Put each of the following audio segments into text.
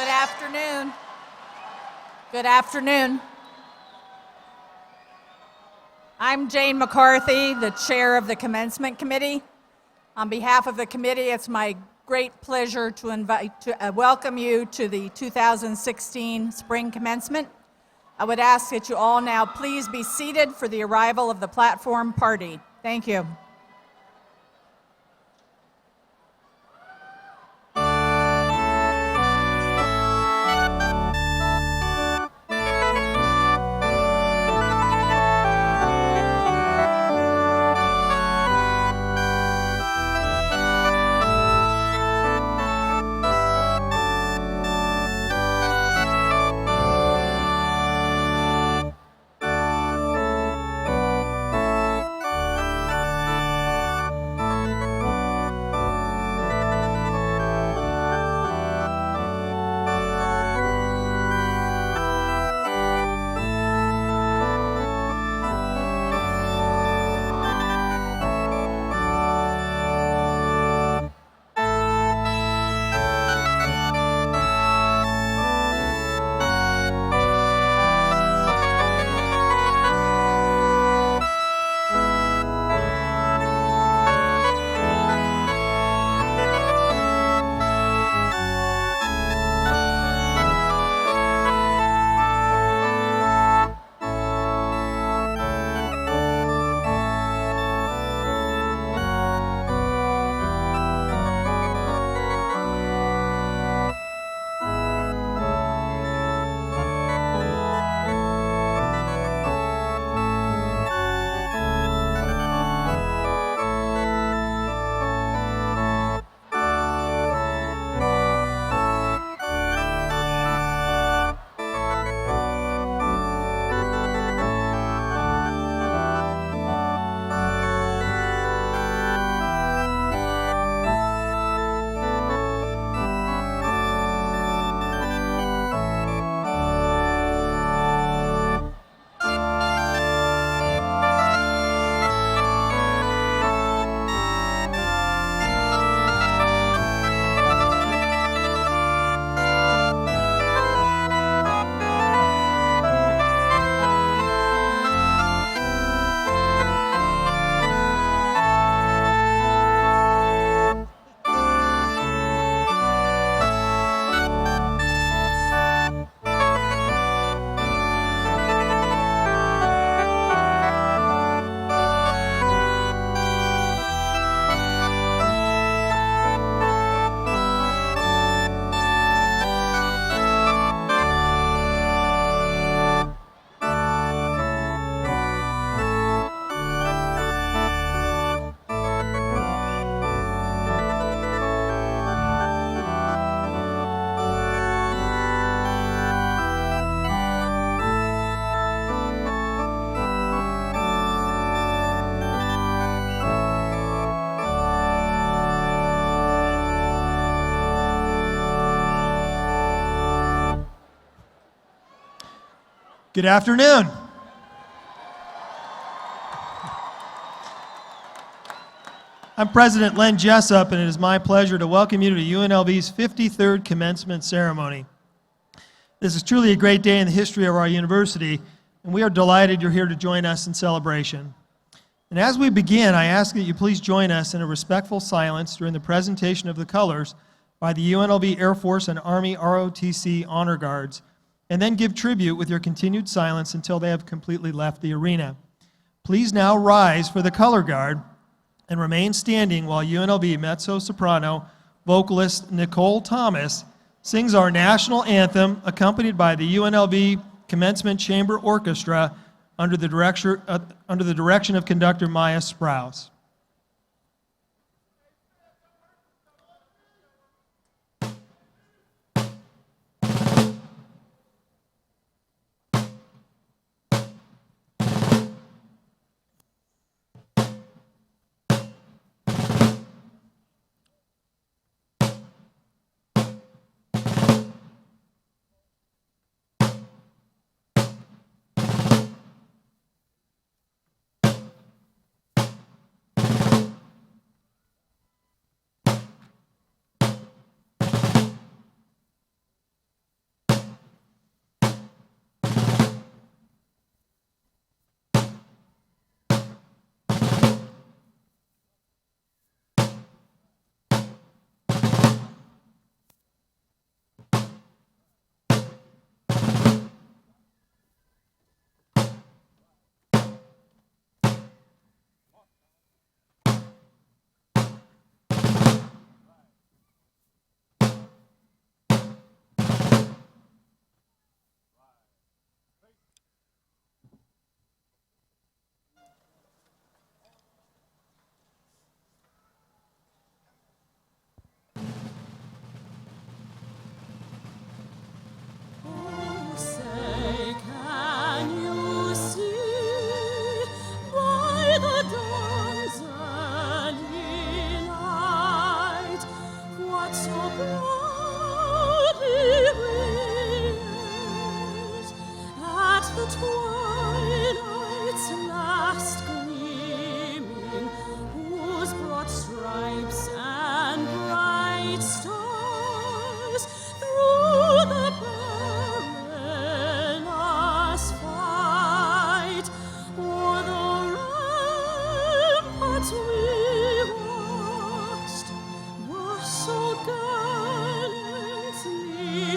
Good afternoon. Good afternoon. I'm Jane McCarthy, the chair of the Commencement Committee. On behalf of the committee, it's my great pleasure to welcome you to the 2016 Spring Commencement. I would ask that you all now please be seated for the arrival of the platform party. Thank you. Good afternoon. I'm President Len Jessup, and it is my pleasure to welcome you to UNLV's 53rd commencement ceremony. This is truly a great day in the history of our university, and we are delighted you're here to join us in celebration. And as we begin, I ask that you please join us in a respectful silence during the presentation of the colors by the UNLV Air Force and Army ROTC Honor Guards, and then give tribute with your continued silence until they have completely left the arena. Please now rise for the color guard and remain standing while UNLV mezzo-soprano vocalist Nicole Thomas sings our national anthem accompanied by the UNLV Commencement Chamber Orchestra under the direction of conductor Maya Sprouse.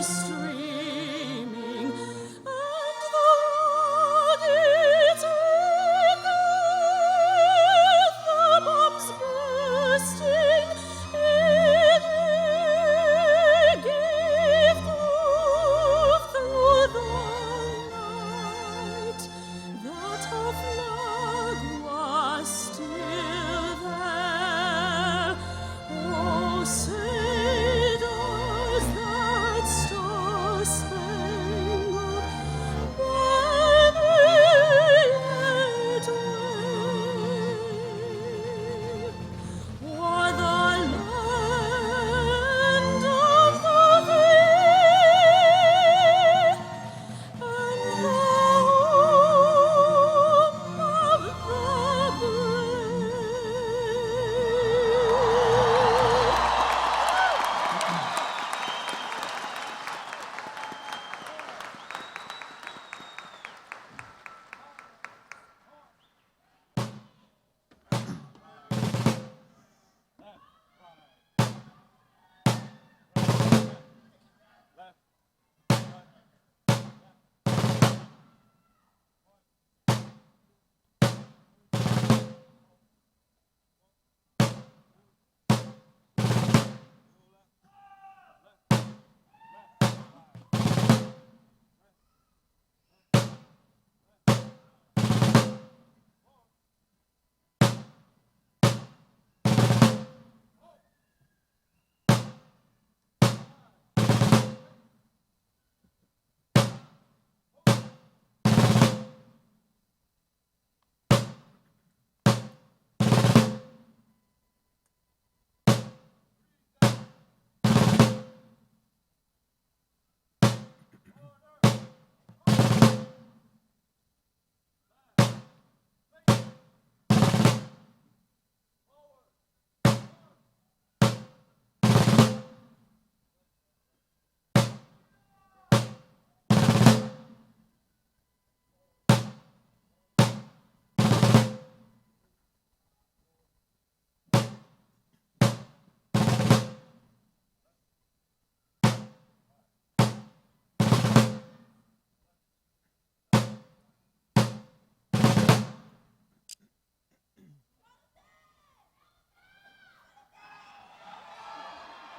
streaming, and the rockets echoed, the bombs bursting in air gave proof through the night that our flag was still there. Oh, say does that star-spangled banner yet wave o'er the land of the free and the home of the brave?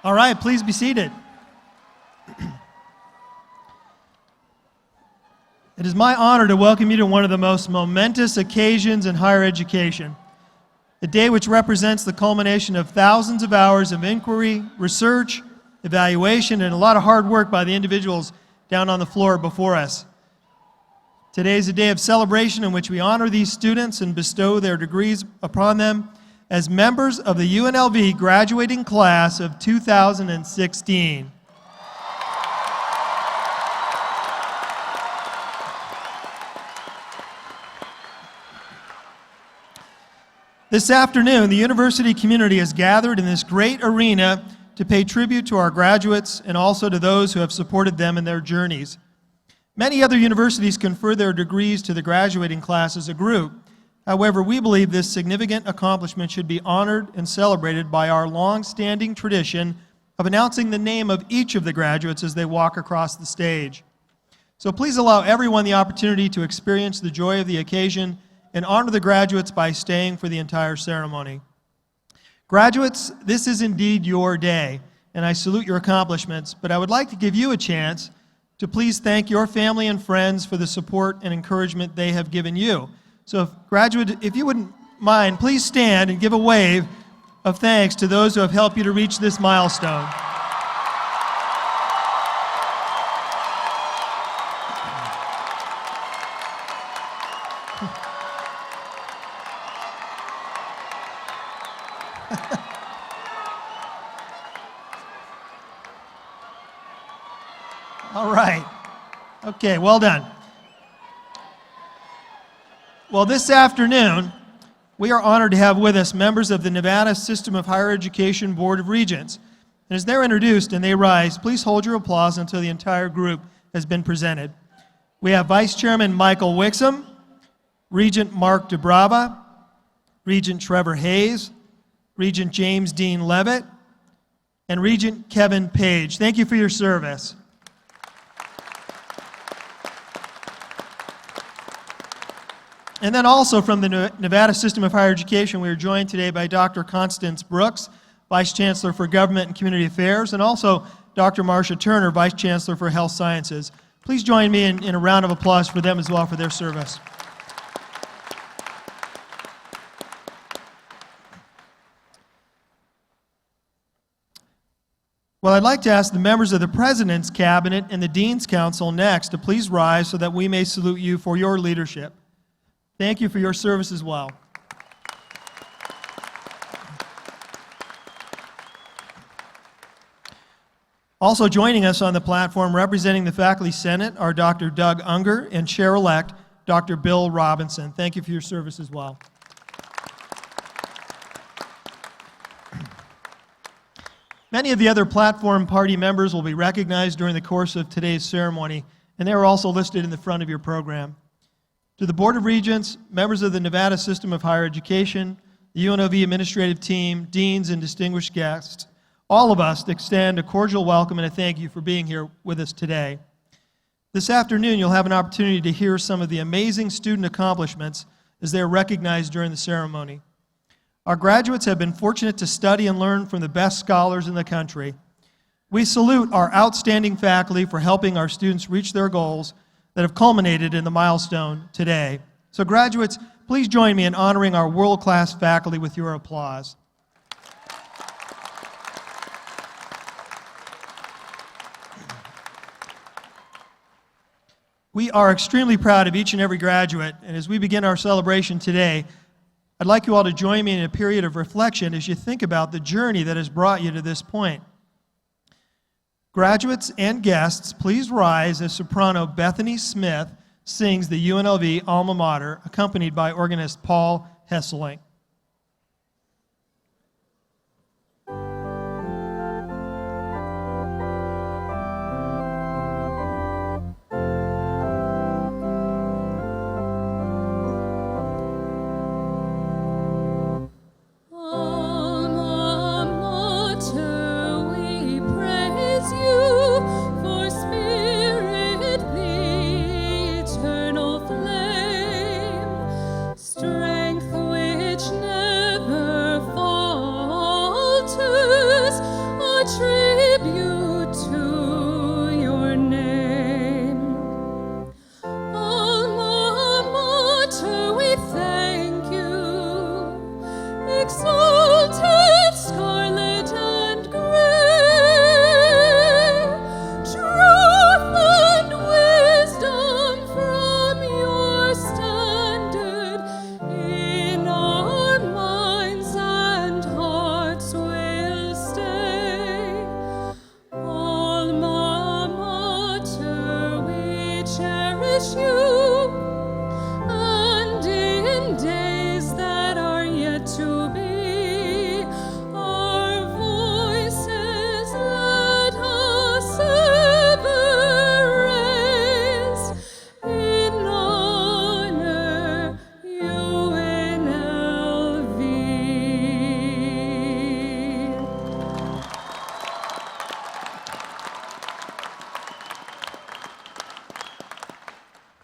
All right, please be seated. It is my honor to welcome you to one of the most momentous occasions in higher education, a day which represents the culmination of thousands of hours of inquiry, research, evaluation, and a lot of hard work by the individuals down on the floor before us. Today is a day of celebration in which we honor these students and bestow their degrees upon them as members of the UNLV graduating class of 2016. This afternoon, the university community has gathered in this great arena to pay tribute to our graduates and also to those who have supported them in their journeys. Many other universities confer their degrees to the graduating class as a group. However, we believe this significant accomplishment should be honored and celebrated by our long-standing tradition of announcing the name of each of the graduates as they walk across the stage. So please allow everyone the opportunity to experience the joy of the occasion and honor the graduates by staying for the entire ceremony. Graduates, this is indeed your day, and I salute your accomplishments, but I would like to give you a chance to please thank your family and friends for the support and encouragement they have given you. So if you wouldn't mind, please stand and give a wave of thanks to those who have helped you to reach this milestone. All right. Okay, well done. Well, this afternoon, we are honored to have with us members of the Nevada System of Higher Education Board of Regents. And as they're introduced and they rise, please hold your applause until the entire group has been presented. We have Vice Chairman Michael Wixom, Regent Mark DeBrava, Regent Trevor Hayes, Regent James Dean Levitt, and Regent Kevin Page. Thank you for your service. And then also from the Nevada System of Higher Education, we are joined today by Dr. Constance Brooks, Vice Chancellor for Government and Community Affairs, and also Dr. Marcia Turner, Vice Chancellor for Health Sciences. Please join me in a round of applause for them as well for their service. Well, I'd like to ask the members of the President's Cabinet and the Dean's Council next to please rise so that we may salute you for your leadership. Thank you for your service as well. Also joining us on the platform representing the Faculty Senate are Dr. Doug Unger and Chair-elect Dr. Bill Robinson. Thank you for your service as well. Many of the other platform party members will be recognized during the course of today's ceremony, and they are also listed in the front of your program. To the Board of Regents, members of the Nevada System of Higher Education, the UNLV administrative team, deans, and distinguished guests, all of us extend a cordial welcome and a thank you for being here with us today. This afternoon, you'll have an opportunity to hear some of the amazing student accomplishments as they are recognized during the ceremony. Our graduates have been fortunate to study and learn from the best scholars in the country. We salute our outstanding faculty for helping our students reach their goals that have culminated in the milestone today. So graduates, please join me in honoring our world-class faculty with your applause. We are extremely proud of each and every graduate, and as we begin our celebration today, I'd like you all to join me in a period of reflection as you think about the journey that has brought you to this point. Graduates and guests, please rise as soprano Bethany Smith sings the UNLV alma mater, accompanied by organist Paul Hesseling.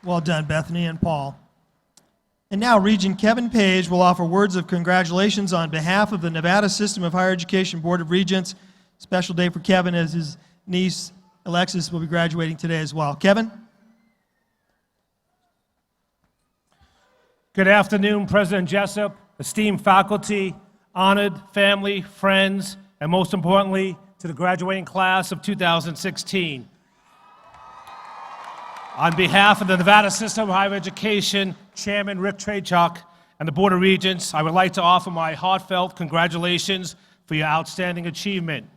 Well done, Bethany and Paul. And now Regent Kevin Page will offer words of congratulations on behalf of the Nevada System of Higher Education Board of Regents. Special day for Kevin as his niece Alexis will be graduating today as well. Kevin? Good afternoon, President Jessup, esteemed faculty, honored family, friends, and most importantly, to the graduating class of 2016. On behalf of the Nevada System of Higher Education, Chairman Rick Trachuk, and the Board of Regents, I would like to offer my heartfelt congratulations for your outstanding achievement.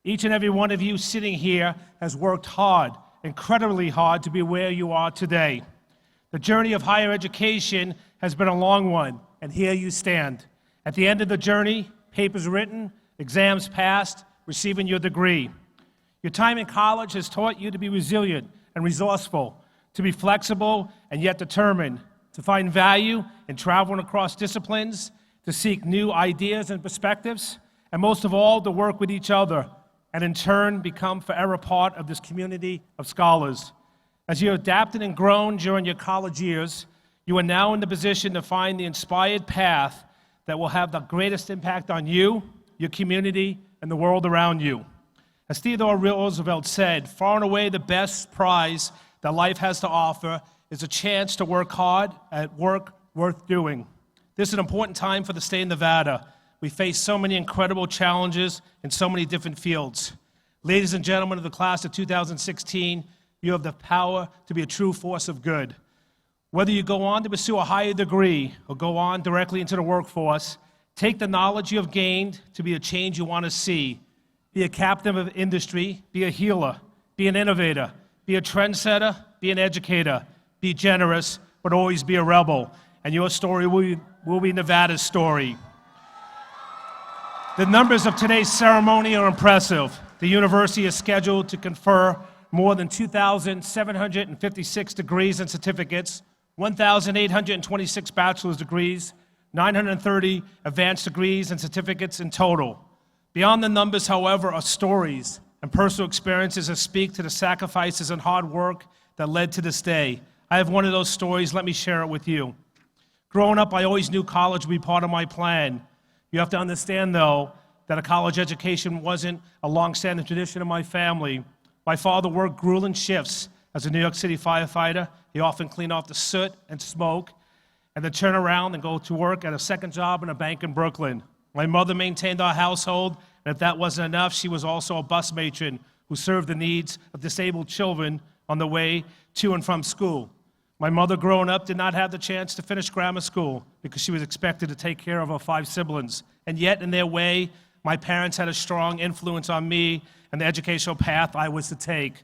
Each and every one of you sitting here has worked hard, incredibly hard, to be where you are today. The journey of higher education has been a long one, and here you stand. At the end of the journey, papers written, exams passed, receiving your degree. Your time in college has taught you to be resilient and resourceful, to be flexible and yet determined, to find value in traveling across disciplines, to seek new ideas and perspectives, and most of all, to work with each other, and in turn become forever part of this community of scholars. As you adapted and grown during your college years, You are now in the position to find the inspired path that will have the greatest impact on you, your community, and the world around you. As Theodore Roosevelt said, far and away the best prize that life has to offer is a chance to work hard at work worth doing. This is an important time for the state of Nevada. We face so many incredible challenges in so many different fields. Ladies and gentlemen of the class of 2016, you have the power to be a true force of good. Whether you go on to pursue a higher degree or go on directly into the workforce, take the knowledge you have gained to be a change you want to see. Be a captain of industry, be a healer, be an innovator, be a trendsetter, be an educator, be generous, but always be a rebel. And your story will be Nevada's story. The numbers of today's ceremony are impressive. The university is scheduled to confer more than 2,756 degrees and certificates, 1,826 bachelor's degrees, 930 advanced degrees and certificates in total. Beyond the numbers, however, are stories and personal experiences that speak to the sacrifices and hard work that led to this day. I have one of those stories. Let me share it with you. Growing up, I always knew college would be part of my plan. You have to understand, though, that a college education wasn't a long-standing tradition in my family. My father worked grueling shifts as a New York City firefighter. He often cleaned off the soot and smoke, and then turn around and go to work at a second job in a bank in Brooklyn. My mother maintained our household, and if that wasn't enough, she was also a bus matron who served the needs of disabled children on the way to and from school. My mother, growing up, did not have the chance to finish grammar school because she was expected to take care of her 5 siblings. And yet, in their way, my parents had a strong influence on me and the educational path I was to take.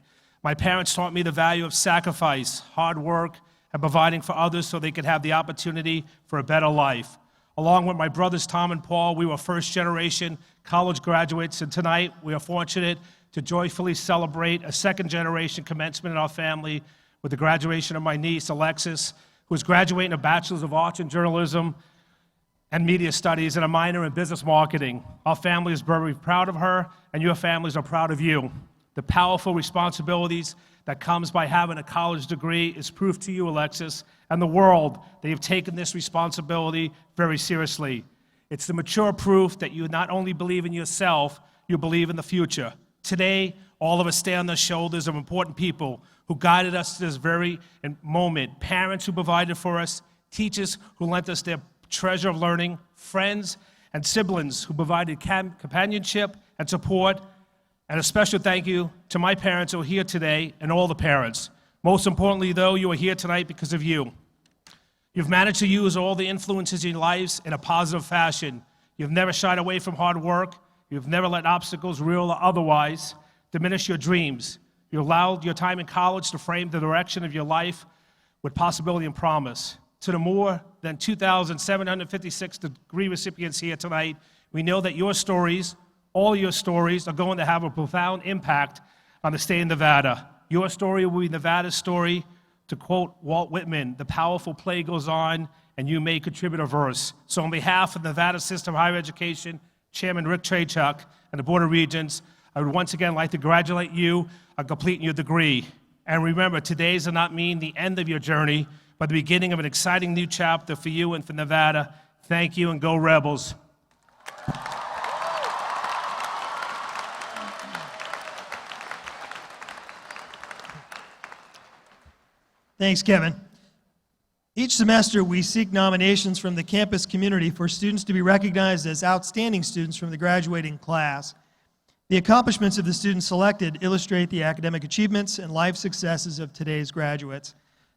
My parents taught me the value of sacrifice, hard work, and providing for others so they could have the opportunity for a better life. Along with my brothers Tom and Paul, we were first-generation college graduates, and tonight we are fortunate to joyfully celebrate a second-generation commencement in our family with the graduation of my niece, Alexis, who is graduating a Bachelor's of Arts in Journalism and Media Studies and a minor in Business Marketing. Our family is very proud of her, and your families are proud of you. The powerful responsibilities that comes by having a college degree is proof to you, Alexis, and the world that you've taken this responsibility very seriously. It's the mature proof that you not only believe in yourself, you believe in the future. Today, all of us stand on the shoulders of important people who guided us to this very moment. Parents who provided for us, teachers who lent us their treasure of learning, friends and siblings who provided companionship and support, and a special thank you to my parents who are here today and all the parents. Most importantly, though, you are here tonight because of you. You've managed to use all the influences in your lives in a positive fashion. You've never shied away from hard work. You've never let obstacles, real or otherwise, diminish your dreams. You allowed your time in college to frame the direction of your life with possibility and promise. To the more than 2,756 degree recipients here tonight, we know that your stories, all your stories, are going to have a profound impact on the state of Nevada. Your story will be Nevada's story. To quote Walt Whitman, the powerful play goes on, and you may contribute a verse. So on behalf of the Nevada System of Higher Education, Chairman Rick Trachuk, and the Board of Regents, I would once again like to congratulate you on completing your degree. And remember, today does not mean the end of your journey, but the beginning of an exciting new chapter for you and for Nevada. Thank you, and go Rebels. Thanks, Kevin. Each semester, we seek nominations from the campus community for students to be recognized as outstanding students from the graduating class. The accomplishments of the students selected illustrate the academic achievements and life successes of today's graduates.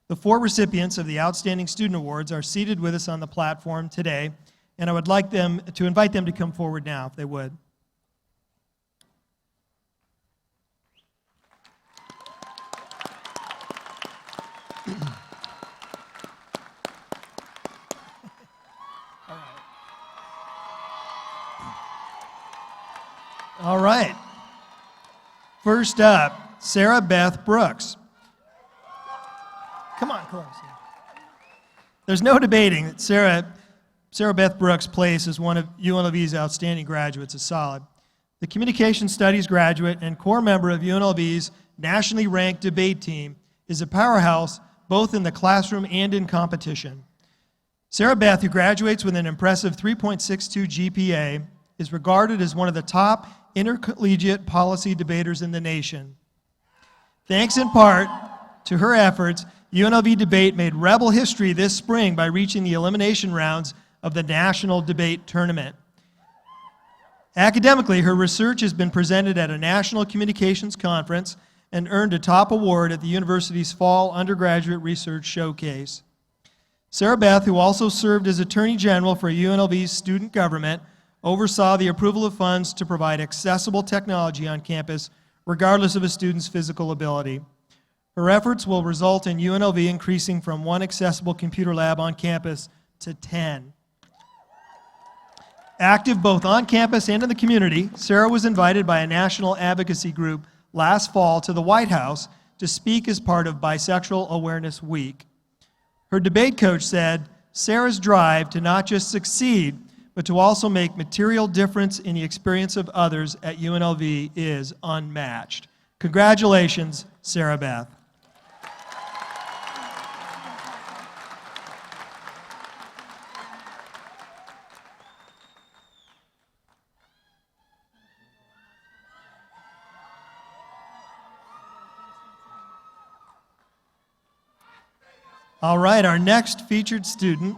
The 4 recipients of the Outstanding Student Awards are seated with us on the platform today, and I would like to invite them to come forward now, if they would. All right. First up, Sarah Beth Brooks. Come on, close. There's no debating that Sarah Beth Brooks' place as one of UNLV's outstanding graduates is solid. The Communication Studies graduate and core member of UNLV's nationally ranked debate team is a powerhouse both in the classroom and in competition. Sarah Beth, who graduates with an impressive 3.62 GPA, is regarded as one of the top intercollegiate policy debaters in the nation. Thanks in part to her efforts, UNLV Debate made rebel history this spring by reaching the elimination rounds of the National Debate Tournament. Academically, her research has been presented at a national communications conference and earned a top award at the university's Fall Undergraduate Research Showcase. Sarah Beth, who also served as Attorney General for UNLV's student government, oversaw the approval of funds to provide accessible technology on campus, regardless of a student's physical ability. Her efforts will result in UNLV increasing from 1 accessible computer lab on campus to 10. Active both on campus and in the community, Sarah was invited by a national advocacy group last fall to the White House to speak as part of Bisexual Awareness Week. Her debate coach said, "Sarah's drive to not just succeed, but to also make material difference in the experience of others at UNLV is unmatched." Congratulations, Sarah Beth. All right, our next featured student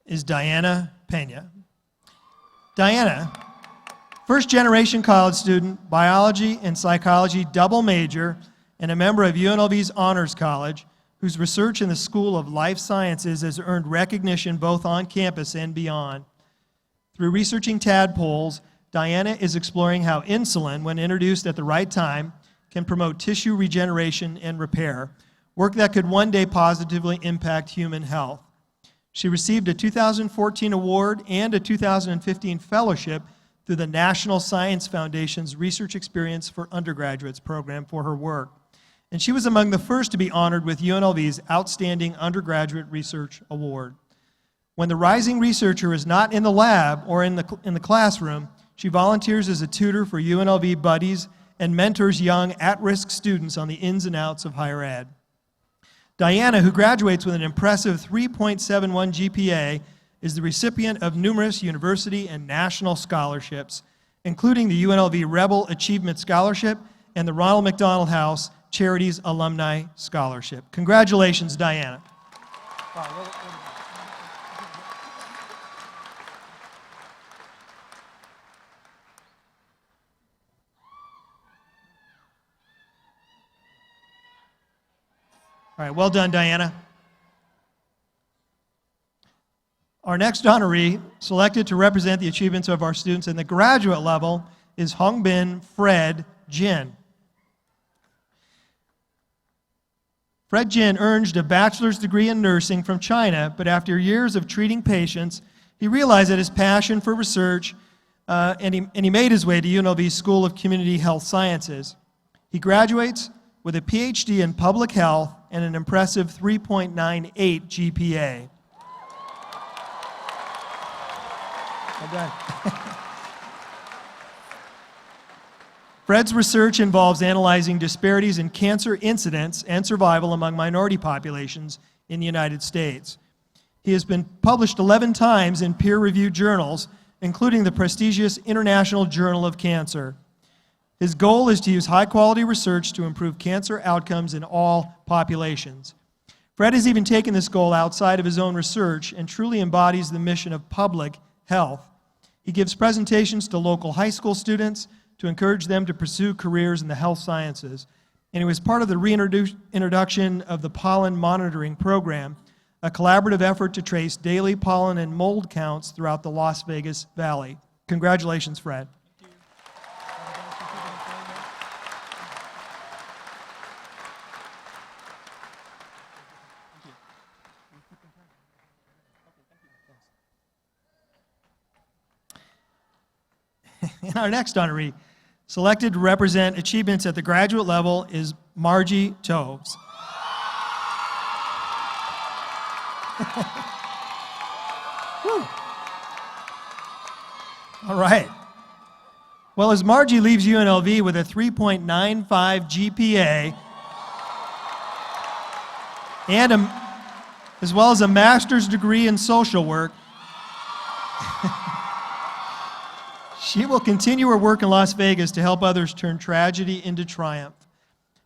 is Diana Pena. Diana, first-generation college student, biology and psychology double major, and a member of UNLV's Honors College, whose research in the School of Life Sciences has earned recognition both on campus and beyond. Through researching tadpoles, Diana is exploring how insulin, when introduced at the right time, can promote tissue regeneration and repair, work that could one day positively impact human health. She received a 2014 award and a 2015 fellowship through the National Science Foundation's Research Experience for Undergraduates program for her work. And she was among the first to be honored with UNLV's Outstanding Undergraduate Research Award. When the rising researcher is not in the lab or in the classroom, she volunteers as a tutor for UNLV buddies and mentors young at-risk students on the ins and outs of higher ed. Diana, who graduates with an impressive 3.71 GPA, is the recipient of numerous university and national scholarships, including the UNLV Rebel Achievement Scholarship and the Ronald McDonald House Charities Alumni Scholarship. Congratulations, Diana. All right, well done, Diana. Our next honoree, selected to represent the achievements of our students in the graduate level, is Hongbin Fred Jin. Fred Jin earned a bachelor's degree in nursing from China, but after years of treating patients, he realized that his passion for research, and he made his way to UNLV's School of Community Health Sciences. He graduates with a PhD in public health and an impressive 3.98 GPA. Well done. Fred's research involves analyzing disparities in cancer incidence and survival among minority populations in the United States. He has been published 11 times in peer-reviewed journals, including the prestigious International Journal of Cancer. His goal is to use high-quality research to improve cancer outcomes in all populations. Fred has even taken this goal outside of his own research and truly embodies the mission of public health. He gives presentations to local high school students to encourage them to pursue careers in the health sciences. And he was part of the reintroduction of the pollen monitoring program, a collaborative effort to trace daily pollen and mold counts throughout the Las Vegas Valley. Congratulations, Fred. And our next honoree, selected to represent achievements at the graduate level, is Margie Toves. All right. Well, as Margie leaves UNLV with a 3.95 GPA, and as well as a master's degree in social work. She will continue her work in Las Vegas to help others turn tragedy into triumph.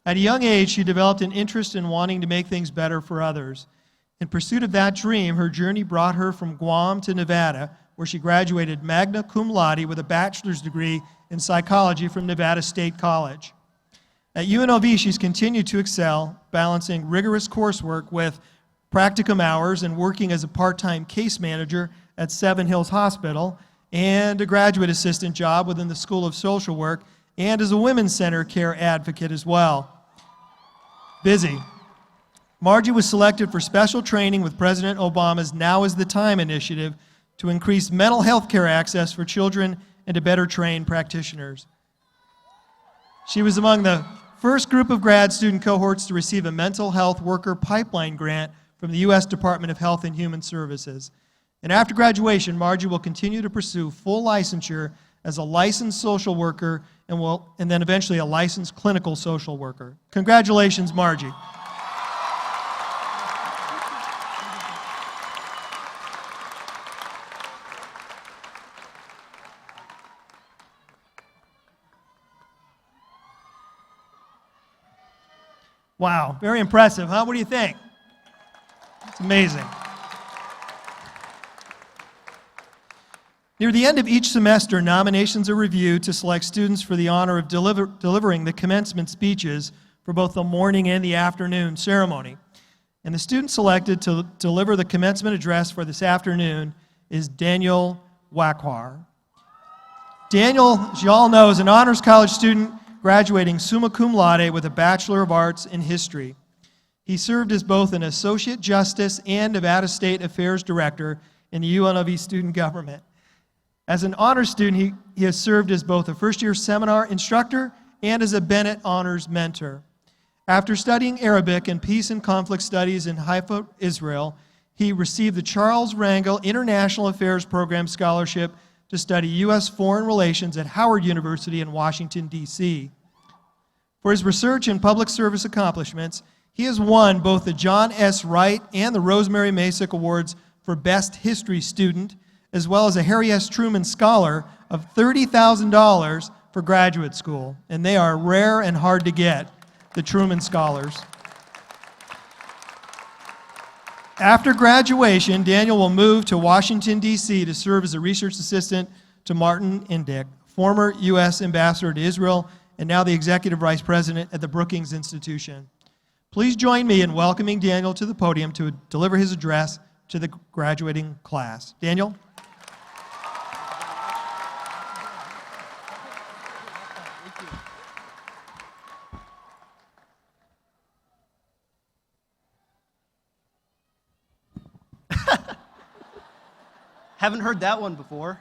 At a young age, she developed an interest in wanting to make things better for others. In pursuit of that dream, her journey brought her from Guam to Nevada, where she graduated magna cum laude with a bachelor's degree in psychology from Nevada State College. At UNLV, she's continued to excel, balancing rigorous coursework with practicum hours and working as a part-time case manager at Seven Hills Hospital, and a graduate assistant job within the School of Social Work, and as a women's center care advocate as well. Busy. Margie was selected for special training with President Obama's Now is the Time initiative to increase mental health care access for children and to better train practitioners. She was among the first group of grad student cohorts to receive a mental health worker pipeline grant from the U.S. Department of Health and Human Services. And after graduation, Margie will continue to pursue full licensure as a licensed social worker and then eventually a licensed clinical social worker. Congratulations, Margie. Wow, very impressive, huh? What do you think? It's amazing. Near the end of each semester, nominations are reviewed to select students for the honor of delivering the commencement speeches for both the morning and the afternoon ceremony. And the student selected to deliver the commencement address for this afternoon is Daniel Wakwar. Daniel, as you all know, is an honors college student graduating summa cum laude with a Bachelor of Arts in History. He served as both an Associate Justice and Nevada State Affairs Director in the UNLV student government. As an honors student, he has served as both a first-year seminar instructor and as a Bennett Honors Mentor. After studying Arabic and Peace and Conflict Studies in Haifa, Israel, he received the Charles Rangel International Affairs Program Scholarship to study U.S. Foreign Relations at Howard University in Washington, D.C. For his research and public service accomplishments, he has won both the John S. Wright and the Rosemary Masick Awards for Best History Student, as well as a Harry S. Truman Scholar of $30,000 for graduate school. And they are rare and hard to get, the Truman Scholars. After graduation, Daniel will move to Washington, D.C. to serve as a research assistant to Martin Indyk, former U.S. Ambassador to Israel and now the Executive Vice President at the Brookings Institution. Please join me in welcoming Daniel to the podium to deliver his address to the graduating class. Daniel? Haven't heard that one before.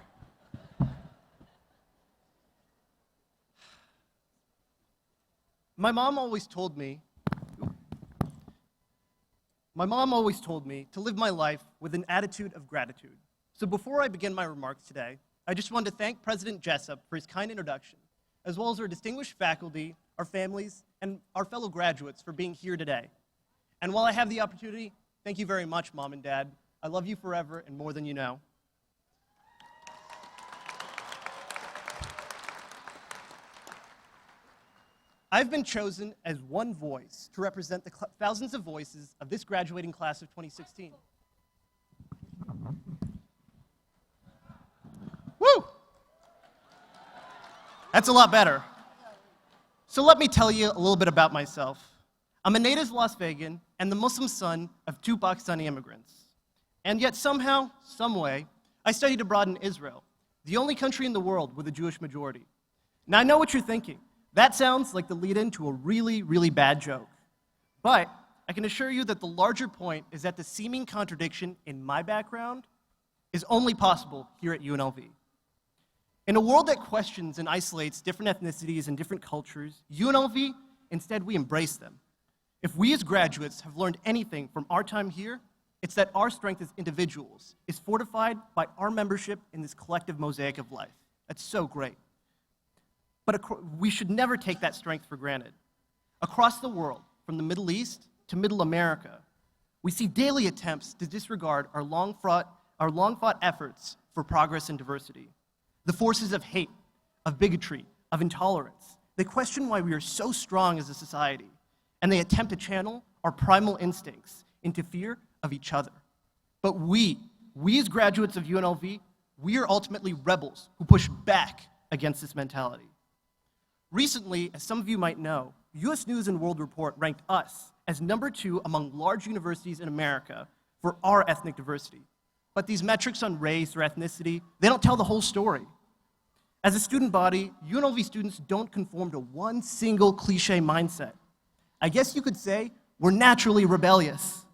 My mom always told me to live my life with an attitude of gratitude. So before I begin my remarks today, I just wanted to thank President Jessup for his kind introduction, as well as our distinguished faculty, our families, and our fellow graduates for being here today. And while I have the opportunity, thank you very much, Mom and Dad. I love you forever and more than you know. I've been chosen as one voice to represent the thousands of voices of this graduating class of 2016. Woo! That's a lot better. So let me tell you a little bit about myself. I'm a native Las Vegan and the Muslim son of two Pakistani immigrants. And yet somehow, someway, I studied abroad in Israel, the only country in the world with a Jewish majority. Now I know what you're thinking. That sounds like the lead-in to a really, really bad joke. But I can assure you that the larger point is that the seeming contradiction in my background is only possible here at UNLV. In a world that questions and isolates different ethnicities and different cultures, UNLV, instead we embrace them. If we as graduates have learned anything from our time here, it's that our strength as individuals is fortified by our membership in this collective mosaic of life. That's so great. But we should never take that strength for granted. Across the world, from the Middle East to Middle America, We see daily attempts to disregard our long-fought efforts for progress and diversity. The forces of hate, of bigotry, of intolerance. They question why we are so strong as a society, and they attempt to channel our primal instincts into fear of each other. But we as graduates of UNLV, we are ultimately rebels who push back against this mentality. Recently, as some of you might know, US News & World Report ranked us as #2 among large universities in America for our ethnic diversity. But these metrics on race or ethnicity, they don't tell the whole story. As a student body, UNLV students don't conform to one single cliche mindset. I guess you could say we're naturally rebellious.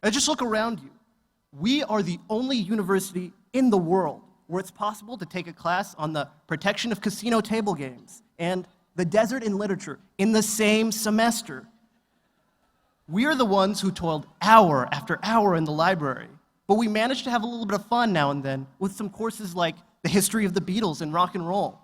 Just look around you. We are the only university in the world where it's possible to take a class on the protection of casino table games and the desert in literature in the same semester. We are the ones who toiled hour after hour in the library, but we managed to have a little bit of fun now and then with some courses like the history of the Beatles and rock and roll.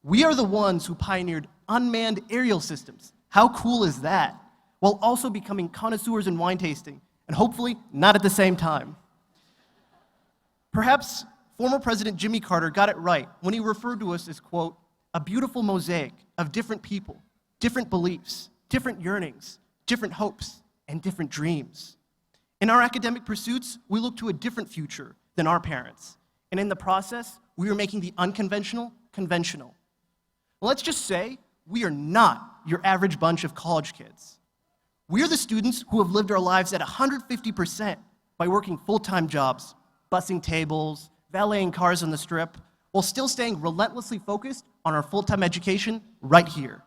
We are the ones who pioneered unmanned aerial systems. How cool is that? While also becoming connoisseurs in wine tasting, and hopefully not at the same time. Perhaps former President Jimmy Carter got it right when he referred to us as, quote, a beautiful mosaic of different people, different beliefs, different yearnings, different hopes, and different dreams. In our academic pursuits, we look to a different future than our parents, and in the process, we are making the unconventional conventional. Well, let's just say we are not your average bunch of college kids. We are the students who have lived our lives at 150% by working full-time jobs, bussing tables, valeting cars on the strip, while still staying relentlessly focused on our full-time education right here.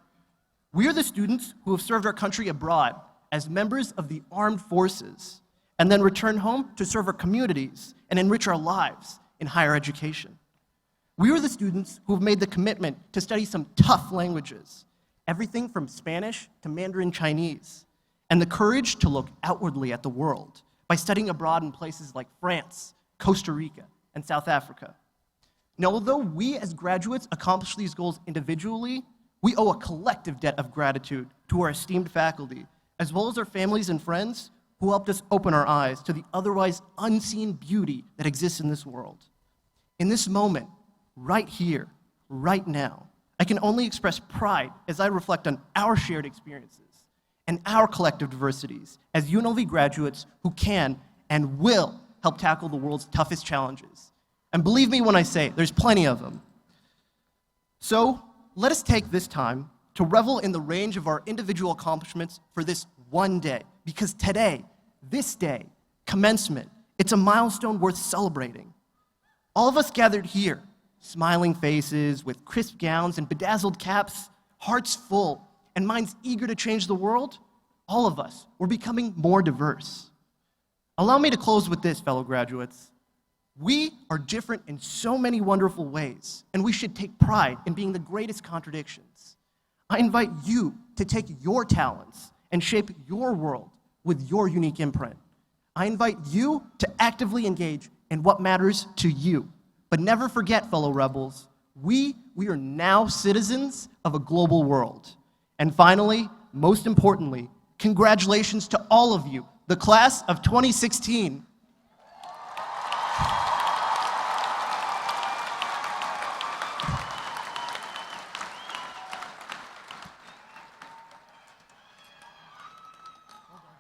We are the students who have served our country abroad as members of the armed forces and then return home to serve our communities and enrich our lives in higher education. We are the students who have made the commitment to study some tough languages, everything from Spanish to Mandarin Chinese, and the courage to look outwardly at the world by studying abroad in places like France, Costa Rica, and South Africa. Now, although we as graduates accomplish these goals individually, we owe a collective debt of gratitude to our esteemed faculty, as well as our families and friends who helped us open our eyes to the otherwise unseen beauty that exists in this world. In this moment, right here, right now, I can only express pride as I reflect on our shared experiences and our collective diversities as UNLV graduates who can and will help tackle the world's toughest challenges. And believe me when I say, there's plenty of them. So let us take this time to revel in the range of our individual accomplishments for this one day, because today, this day, commencement, it's a milestone worth celebrating. All of us gathered here, smiling faces with crisp gowns and bedazzled caps, hearts full, and minds eager to change the world, all of us, we're becoming more diverse. Allow me to close with this, fellow graduates. We are different in so many wonderful ways, and we should take pride in being the greatest contradictions. I invite you to take your talents and shape your world with your unique imprint. I invite you to actively engage in what matters to you. But never forget, fellow rebels, we are now citizens of a global world. And finally, most importantly, congratulations to all of you, the class of 2016.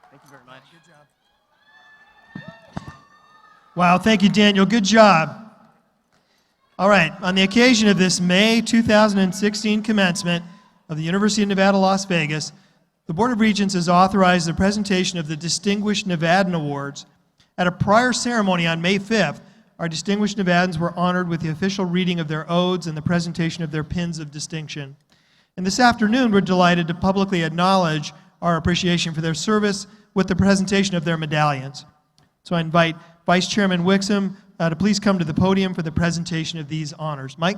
Thank you very much. Good job. Wow, thank you, Daniel. Good job. All right, on the occasion of this May 2016 commencement of the University of Nevada, Las Vegas, the Board of Regents has authorized the presentation of the Distinguished Nevadan Awards. At a prior ceremony on May 5th, our distinguished Nevadans were honored with the official reading of their odes and the presentation of their pins of distinction. And this afternoon, we're delighted to publicly acknowledge our appreciation for their service with the presentation of their medallions. So I invite Vice Chairman Wixom to please come to the podium for the presentation of these honors. Mike?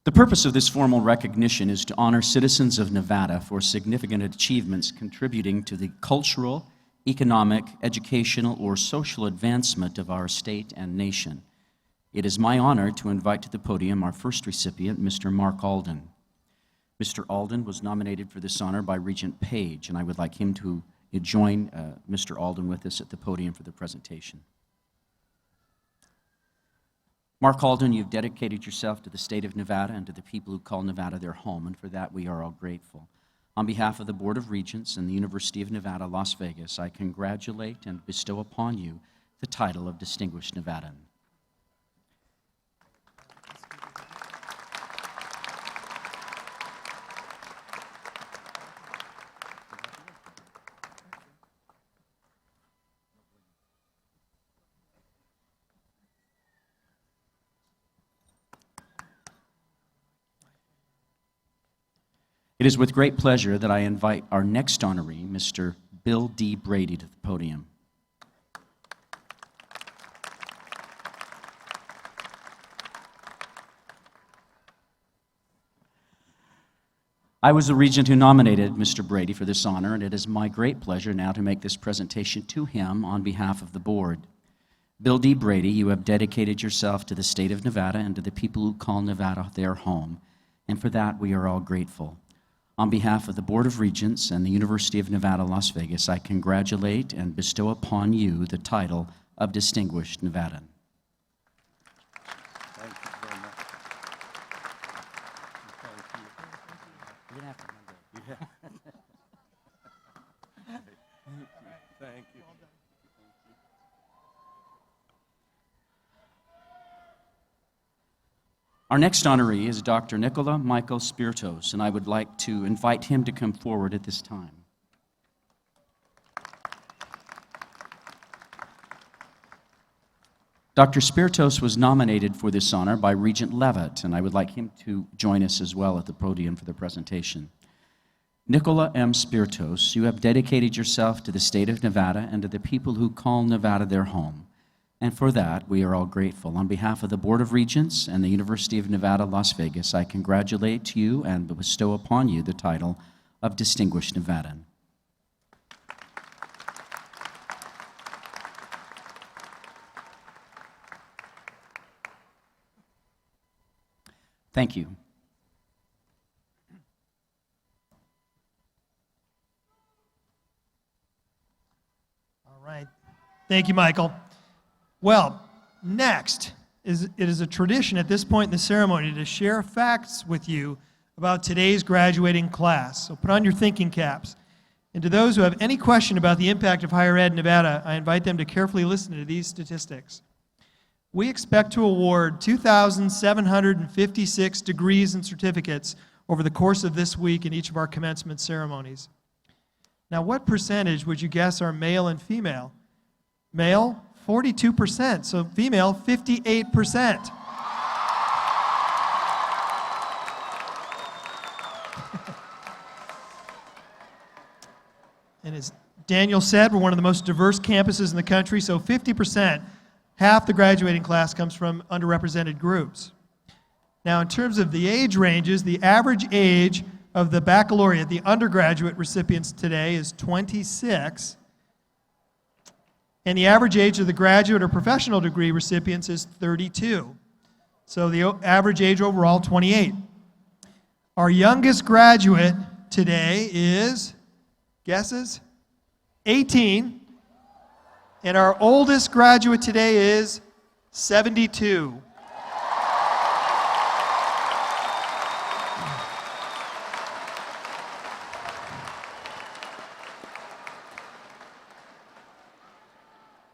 The purpose of this formal recognition is to honor citizens of Nevada for significant achievements contributing to the cultural, economic, educational, or social advancement of our state and nation. It is my honor to invite to the podium our first recipient, Mr. Mark Alden. Mr. Alden was nominated for this honor by Regent Page, and I would like him to join Mr. Alden with us at the podium for the presentation. Mark Alden, you've dedicated yourself to the state of Nevada and to the people who call Nevada their home, and for that we are all grateful. On behalf of the Board of Regents and the University of Nevada, Las Vegas, I congratulate and bestow upon you the title of Distinguished Nevadan. It is with great pleasure that I invite our next honoree, Mr. Bill D. Brady, to the podium. I was the regent who nominated Mr. Brady for this honor, and it is my great pleasure now to make this presentation to him on behalf of the board. Bill D. Brady, you have dedicated yourself to the state of Nevada and to the people who call Nevada their home, and for that we are all grateful. On behalf of the Board of Regents and the University of Nevada, Las Vegas, I congratulate and bestow upon you the title of Distinguished Nevadan. Thank you very much. Thank you. Our next honoree is Dr. Nicola Michael Spiritos, and I would like to invite him to come forward at this time. Dr. Spiritos was nominated for this honor by Regent Levitt, and I would like him to join us as well at the podium for the presentation. Nicola M. Spiritos, you have dedicated yourself to the state of Nevada and to the people who call Nevada their home. And for that, we are all grateful. On behalf of the Board of Regents and the University of Nevada, Las Vegas, I congratulate you and bestow upon you the title of Distinguished Nevadan. Thank you. All right. Thank you, Michael. Well, next, it is a tradition at this point in the ceremony to share facts with you about today's graduating class. So put on your thinking caps. And to those who have any question about the impact of higher ed in Nevada, I invite them to carefully listen to these statistics. We expect to award 2,756 degrees and certificates over the course of this week in each of our commencement ceremonies. Now, what percentage would you guess are male and female? Male, 42%, so female, 58%. And as Daniel said, we're one of the most diverse campuses in the country, so 50%, half the graduating class comes from underrepresented groups. Now, in terms of the age ranges, the average age of the baccalaureate, the undergraduate recipients today, is 26. And the average age of the graduate or professional degree recipients is 32. So the average age overall, 28. Our youngest graduate today is, guesses? 18. And our oldest graduate today is 72.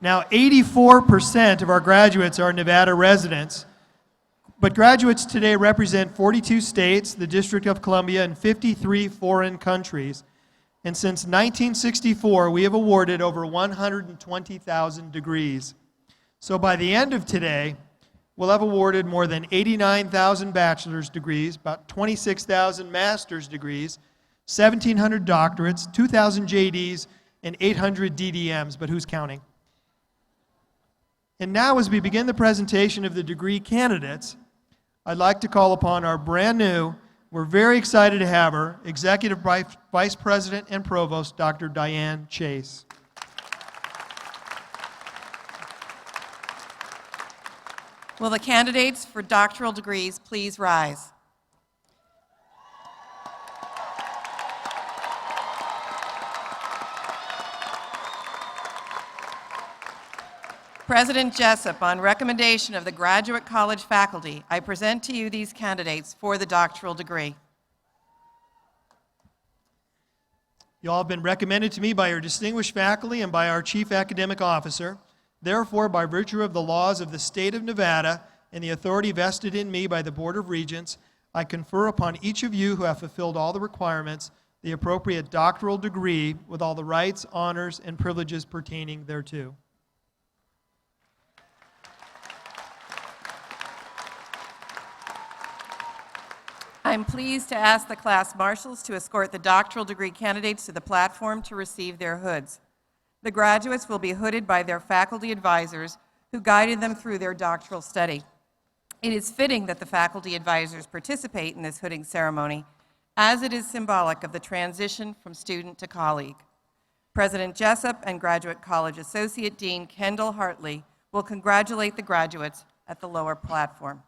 Now, 84% of our graduates are Nevada residents, but graduates today represent 42 states, the District of Columbia, and 53 foreign countries. And since 1964, we have awarded over 120,000 degrees. So by the end of today, we'll have awarded more than 89,000 bachelor's degrees, about 26,000 master's degrees, 1,700 doctorates, 2,000 JDs, and 800 DDMs, but who's counting? And now, as we begin the presentation of the degree candidates, I'd like to call upon our brand new, we're very excited to have her, Executive Vice President and Provost, Dr. Diane Chase. Will the candidates for doctoral degrees please rise? President Jessup, on recommendation of the graduate college faculty, I present to you these candidates for the doctoral degree. You all have been recommended to me by your distinguished faculty and by our Chief Academic Officer. Therefore, by virtue of the laws of the state of Nevada and the authority vested in me by the Board of Regents, I confer upon each of you who have fulfilled all the requirements the appropriate doctoral degree with all the rights, honors, and privileges pertaining thereto. I'm pleased to ask the class marshals to escort the doctoral degree candidates to the platform to receive their hoods. The graduates will be hooded by their faculty advisors who guided them through their doctoral study. It is fitting that the faculty advisors participate in this hooding ceremony, as it is symbolic of the transition from student to colleague. President Jessup and Graduate College Associate Dean Kendall Hartley will congratulate the graduates at the lower platform.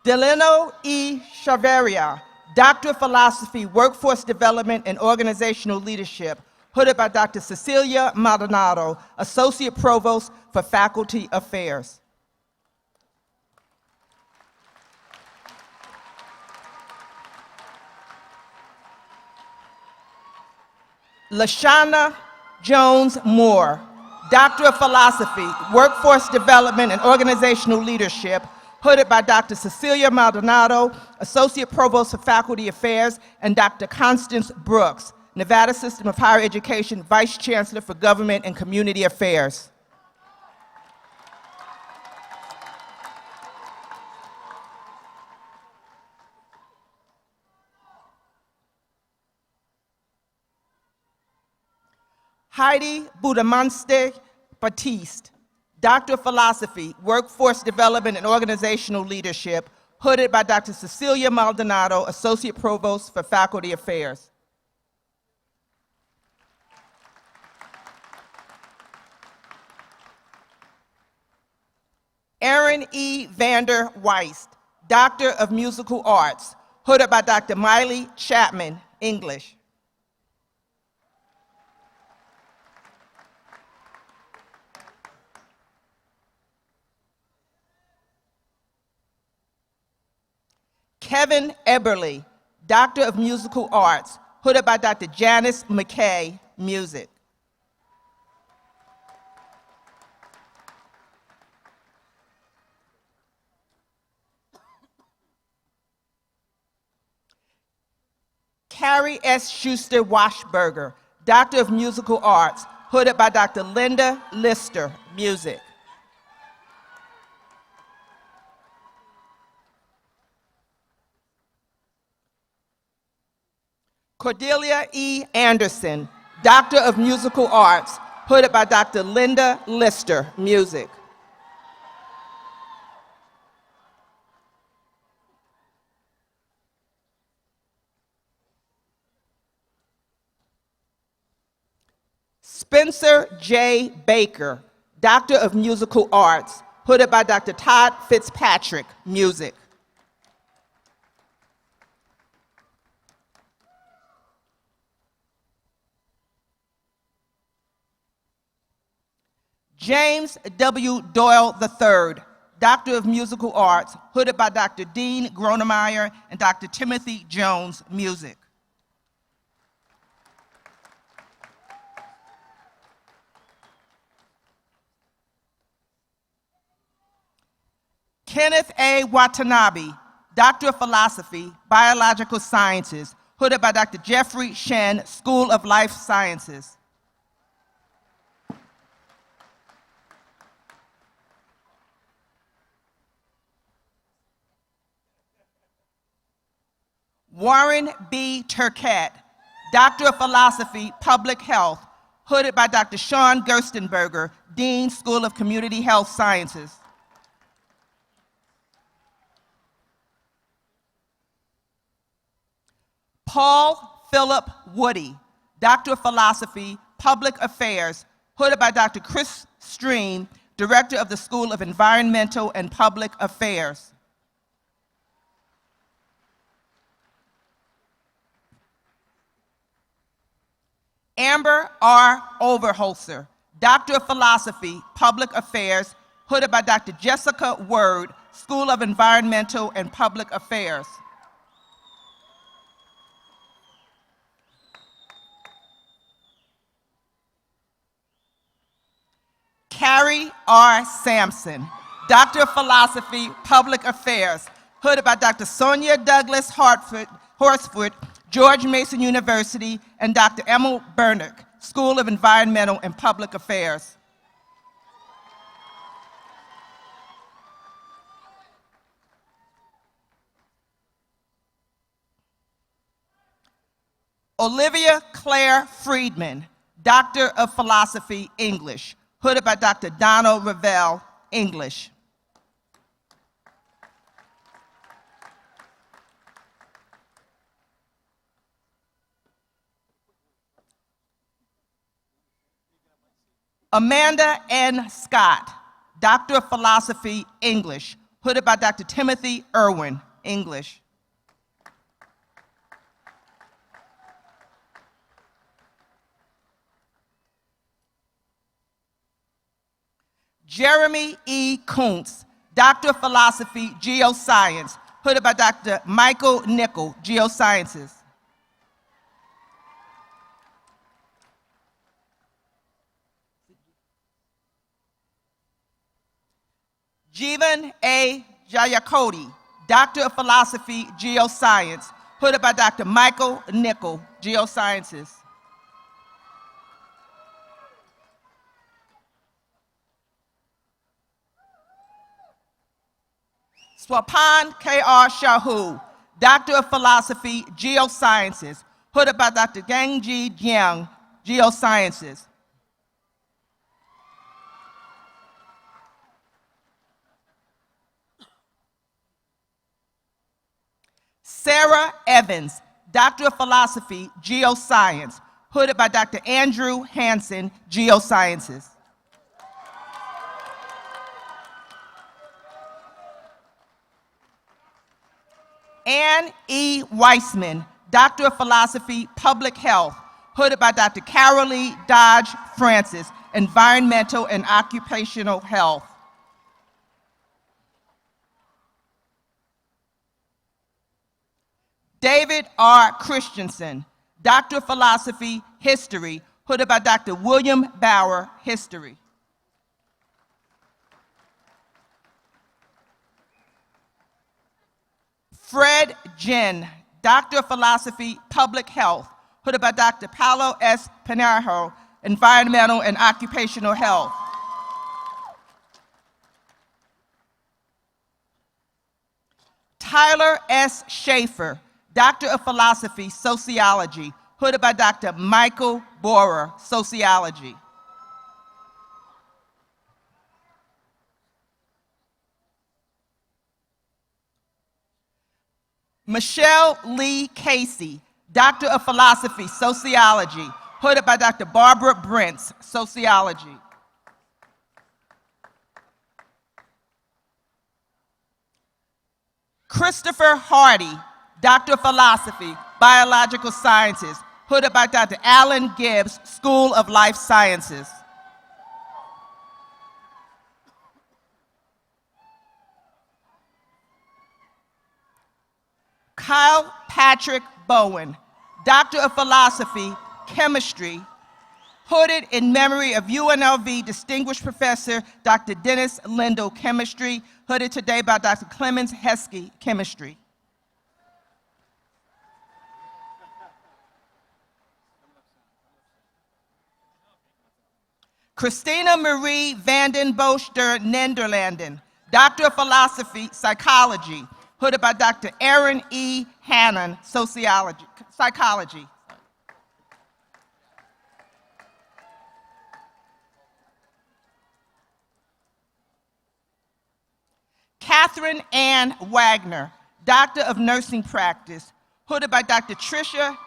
Delano E. Chavarria, Doctor of Philosophy, Workforce Development and Organizational Leadership, hooded by Dr. Cecilia Maldonado, Associate Provost for Faculty Affairs. Lashana Jones Moore, Doctor of Philosophy, Workforce Development and Organizational Leadership, hooded by Dr. Cecilia Maldonado, Associate Provost for Faculty Affairs, and Dr. Constance Brooks, Nevada System of Higher Education Vice Chancellor for Government and Community Affairs. Heidi Budamante Batiste, Doctor of Philosophy, Workforce Development and Organizational Leadership, hooded by Dr. Cecilia Maldonado, Associate Provost for Faculty Affairs. Aaron E. Vander Weist, Doctor of Musical Arts, hooded by Dr. Miley Chapman, English. Kevin Eberly, Doctor of Musical Arts, hooded by Dr. Janice McKay, Music. Carrie S. Schuster Washburger, Doctor of Musical Arts, hooded by Dr. Linda Lister, Music. Cordelia E. Anderson, Doctor of Musical Arts, hooded by Dr. Linda Lister, Music. Spencer J. Baker, Doctor of Musical Arts, hooded by Dr. Todd Fitzpatrick, Music. James W. Doyle III, Doctor of Musical Arts, hooded by Dr. Dean Gronemeyer and Dr. Timothy Jones, Music. Kenneth A. Watanabe, Doctor of Philosophy, Biological Sciences, hooded by Dr. Jeffrey Shen, School of Life Sciences. Warren B. Turkett, Doctor of Philosophy, Public Health, hooded by Dr. Sean Gerstenberger, Dean, School of Community Health Sciences. Paul Philip Woody, Doctor of Philosophy, Public Affairs, hooded by Dr. Chris Stream, Director of the School of Environmental and Public Affairs. Amber R. Overholser, Doctor of Philosophy, Public Affairs, hooded by Dr. Jessica Word, School of Environmental and Public Affairs. Carrie R. Sampson, Doctor of Philosophy, Public Affairs, hooded by Dr. Sonia Douglas Horsford, George Mason University, and Dr. Emil Bernick, School of Environmental and Public Affairs. Olivia Claire Friedman, Doctor of Philosophy, English, hooded by Dr. Donald Ravel, English. Amanda N. Scott, Doctor of Philosophy, English, hooded by Dr. Timothy Irwin, English. Jeremy E. Kuntz, Doctor of Philosophy, Geoscience, hooded by Dr. Michael Nickel, Geosciences. Jeevan A. Jayakoti, Doctor of Philosophy, Geoscience, hooded by Dr. Michael Nickel, Geosciences. Swapan K.R. Shahu, Doctor of Philosophy, Geosciences, hooded by Dr. Gangji Jiang, Geosciences. Sarah Evans, Doctor of Philosophy, Geoscience, hooded by Dr. Andrew Hansen, Geosciences. Ann E. Weissman, Doctor of Philosophy, Public Health, hooded by Dr. Carolee Dodge Francis, Environmental and Occupational Health. David R. Christensen, Doctor of Philosophy, History, hooded by Dr. William Bauer, History. Fred Jen, Doctor of Philosophy, Public Health, hooded by Dr. Paulo S. Pinheiro, Environmental and Occupational Health. Tyler S. Schaefer, Doctor of Philosophy, Sociology, hooded by Dr. Michael Borer, Sociology. Michelle Lee Casey, Doctor of Philosophy, Sociology, hooded by Dr. Barbara Brentz, Sociology. Christopher Hardy, Doctor of Philosophy, Biological Sciences, hooded by Dr. Alan Gibbs, School of Life Sciences. Kyle Patrick Bowen, Doctor of Philosophy, Chemistry, hooded in memory of UNLV Distinguished Professor Dr. Dennis Lindell, Chemistry, hooded today by Dr. Clemens Heskey, Chemistry. Christina Marie Vanden Bosch der Nenderlanden, Doctor of Philosophy, Psychology, hooded by Dr. Aaron E. Hannon, Psychology. Catherine Ann Wagner, Doctor of Nursing Practice, hooded by Dr. Tricia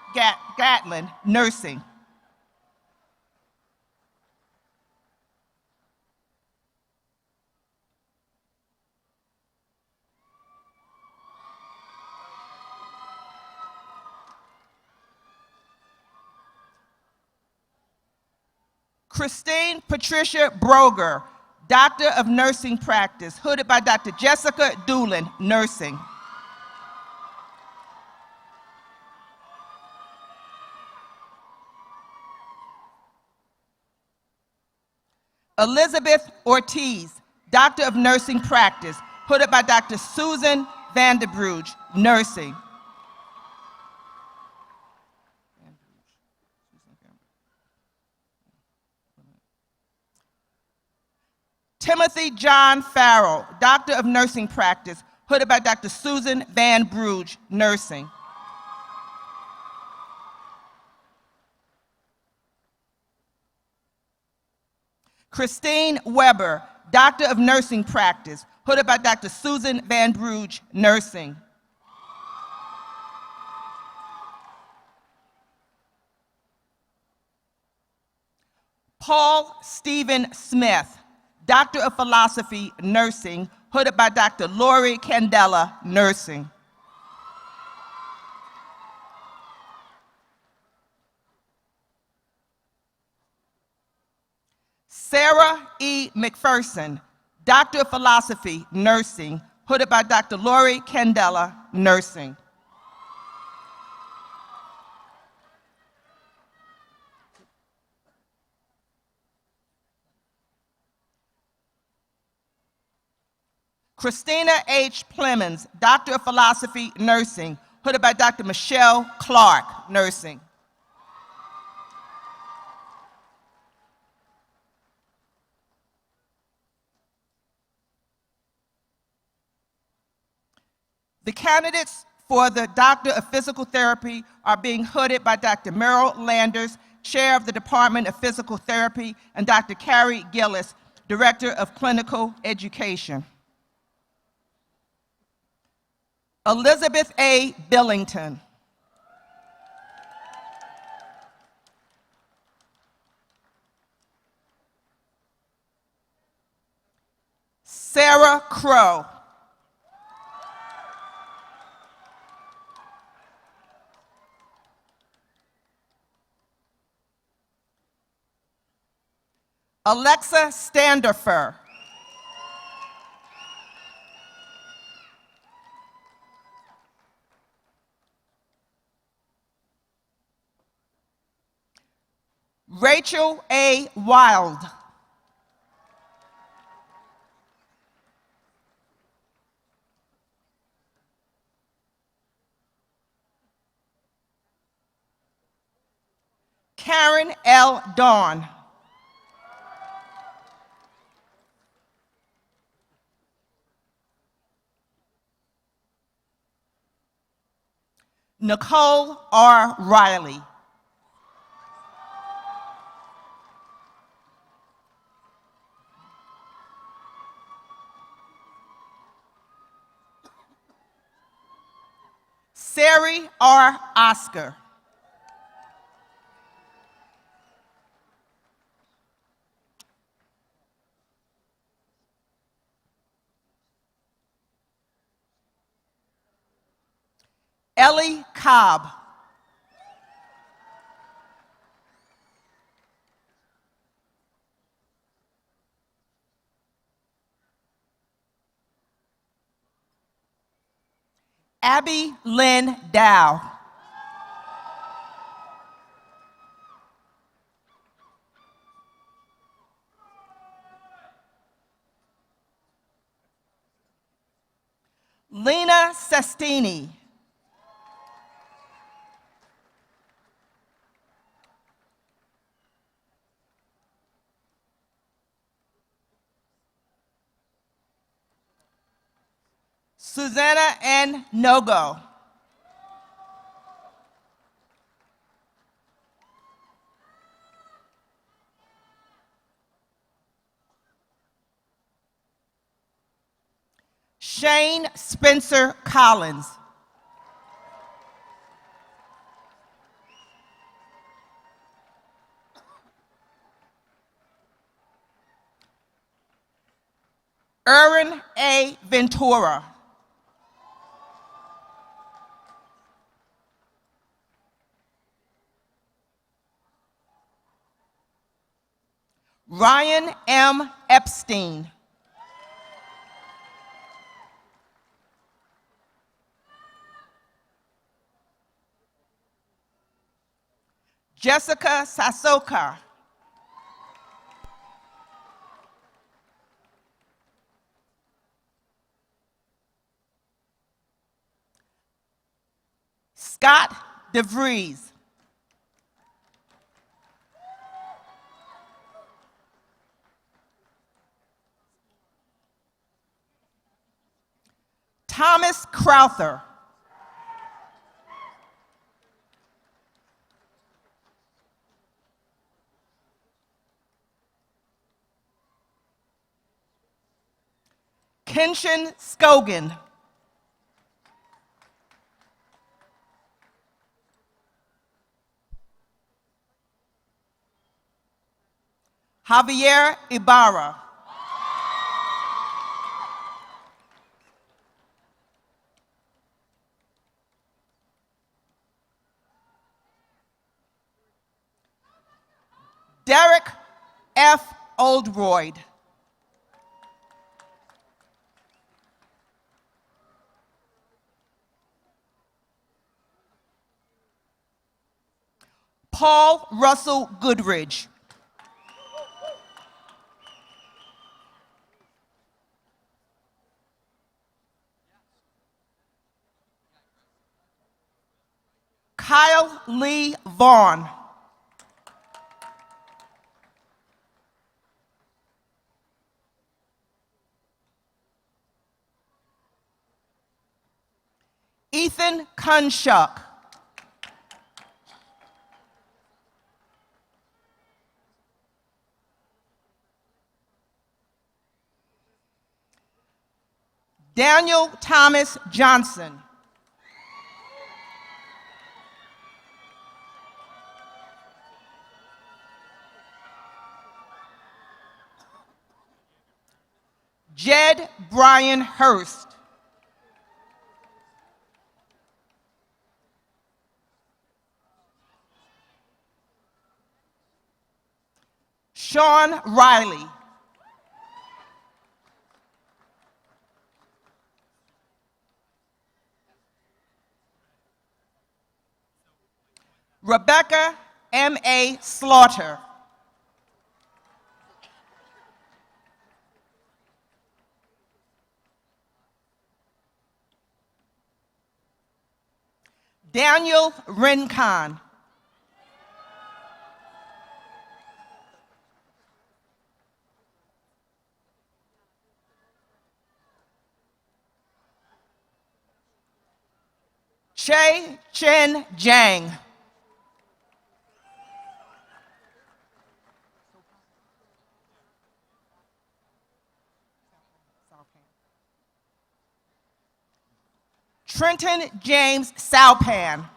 Gatlin, Nursing. Christine Patricia Broger, Doctor of Nursing Practice, hooded by Dr. Jessica Doolin, Nursing. Elizabeth Ortiz, Doctor of Nursing Practice, hooded by Dr. Susan Vanderbruge, Nursing. Timothy John Farrell, Doctor of Nursing Practice, hooded by Dr. Susan Van Bruge, Nursing. Christine Weber, Doctor of Nursing Practice, hooded by Dr. Susan Van Bruge, Nursing. Paul Stephen Smith, Doctor of Philosophy, Nursing, hooded by Dr. Lori Candela, Nursing. Sarah E. McPherson, Doctor of Philosophy, Nursing, hooded by Dr. Lori Candela, Nursing. Christina H. Plemons, Doctor of Philosophy, Nursing, hooded by Dr. Michelle Clark, Nursing. The candidates for the Doctor of Physical Therapy are being hooded by Dr. Merrill Landers, Chair of the Department of Physical Therapy, and Dr. Carrie Gillis, Director of Clinical Education. Elizabeth A. Billington. Sarah Crow. Alexa Standifer. Rachel A. Wild. Karen L. Dawn. Nicole R. Riley. Sari R. Oscar. Ellie Cobb. Abby Lynn Dow. Lena Sestini. Susanna N. Nogo. Shane Spencer Collins. Erin A. Ventura. Ryan M. Epstein. Jessica Sasoka. Scott DeVries. Thomas Crowther. Kenshin Scogan. Javier Ibarra. Derek F. Oldroyd. Paul Russell Goodridge. Kyle Lee Vaughn. Ethan Kunshuk. Daniel Thomas Johnson. Jed Brian Hurst. Sean Riley. Rebecca M.A. Slaughter. Daniel Rincon. Che Chen Jiang. Trenton James Salpan.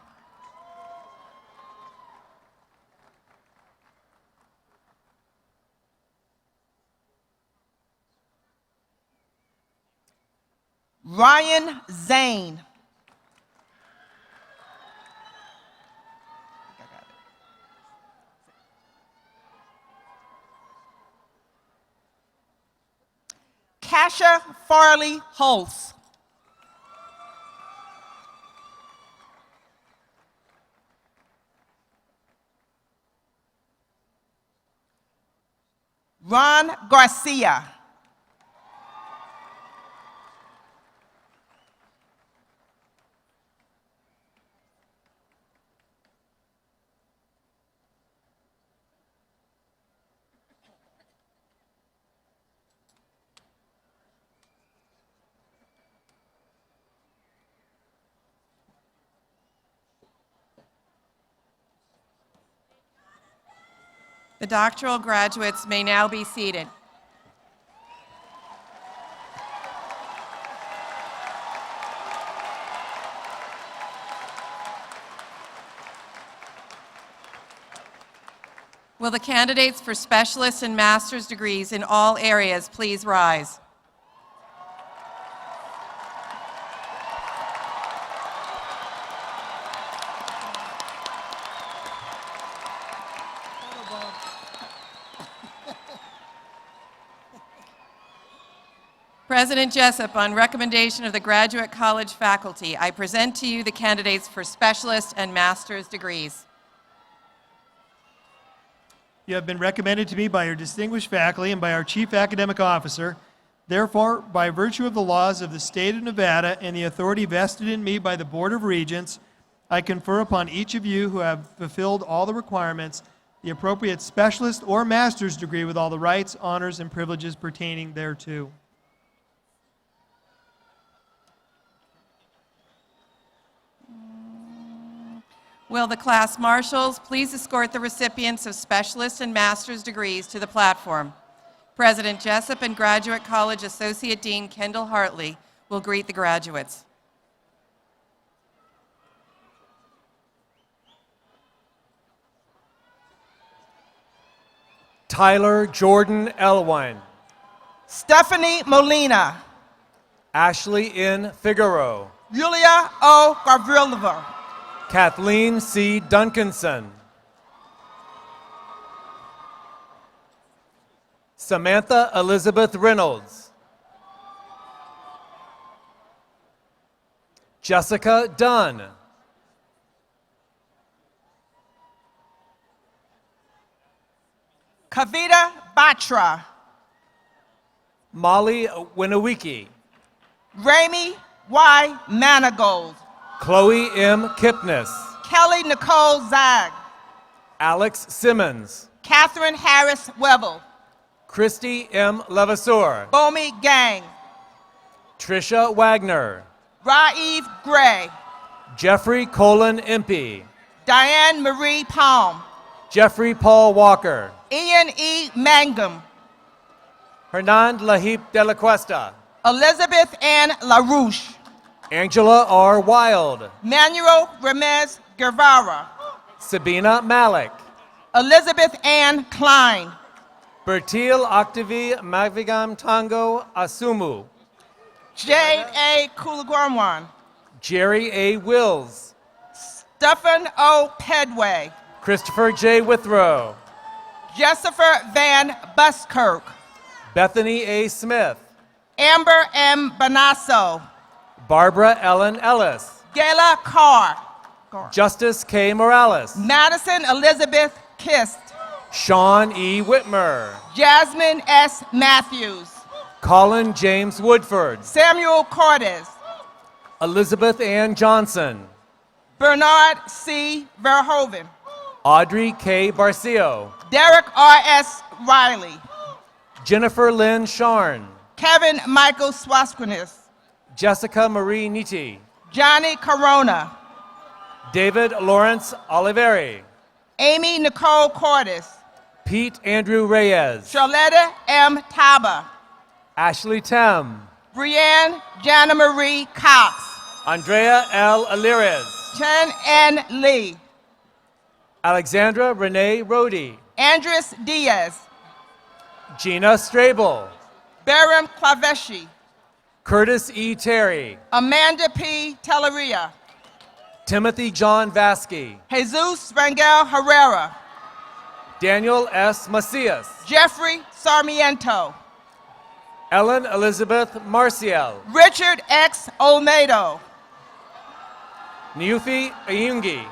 Ryan Zane. Kasha Farley Holtz. Ron Garcia. The doctoral graduates may now be seated. Will the candidates for specialist and master's degrees in all areas please rise? President Jessup, on recommendation of the Graduate College faculty, I present to you the candidates for specialist and master's degrees. You have been recommended to me by your distinguished faculty and by our Chief Academic Officer. Therefore, by virtue of the laws of the state of Nevada and the authority vested in me by the Board of Regents, I confer upon each of you who have fulfilled all the requirements the appropriate specialist or master's degree with all the rights, honors, and privileges pertaining thereto. Will the class marshals please escort the recipients of specialist and master's degrees to the platform? President Jessup and Graduate College Associate Dean Kendall Hartley will greet the graduates. Tyler Jordan Elwine. Stephanie Molina. Ashley N. Figueroa. Yulia O. Gavrilova. Kathleen C. Duncanson. Samantha Elizabeth Reynolds. Jessica Dunn. Kavita Batra. Molly Winowiki. Rami Y. Manigold. Chloe M. Kipnis. Kelly Nicole Zag. Alex Simmons. Catherine Harris Webble. Christy M. Levasseur. Bomi Gang. Trisha Wagner. Raif Gray. Jeffrey Colin Impey. Diane Marie Palm. Jeffrey Paul Walker. Ian E. Mangum. Hernand Lahip de la Cuesta. Elizabeth Ann LaRouche. Angela R. Wild. Manuel Remez Guevara. Sabina Malik. Elizabeth Ann Klein. Bertil Octavie Mavigam Tango Asumu. Jade A. Kulagwarwan. Jerry A. Wills. Stephen O. Pedway. Christopher J. Withrow. Jessica Van Buskirk. Bethany A. Smith. Amber M. Bonasso. Barbara Ellen Ellis. Gayla Carr. Justice K. Morales. Madison Elizabeth Kist. Sean E. Whitmer. Jasmine S. Matthews. Colin James Woodford. Samuel Cordes. Elizabeth Ann Johnson. Bernard C. Verhoeven. Audrey K. Barcio. Derek R. S. Riley. Jennifer Lynn Sharn. Kevin Michael Swasquinis. Jessica Marie Nitti. Johnny Corona. David Lawrence Oliveri. Amy Nicole Cordes. Pete Andrew Reyes. Charlotta M. Taba. Ashley Tem. Brianne Jana Marie Cox. Andrea L. Alirez. Chen N. Lee. Alexandra Renee Rody. Andres Diaz. Gina Strabel. Baram Klaveshi. Curtis E. Terry. Amanda P. Telleria. Timothy John Vasky. Jesus Rangel Herrera. Daniel S. Macias. Jeffrey Sarmiento. Ellen Elizabeth Marcial. Richard X. Olmedo. Niufi Ayungi.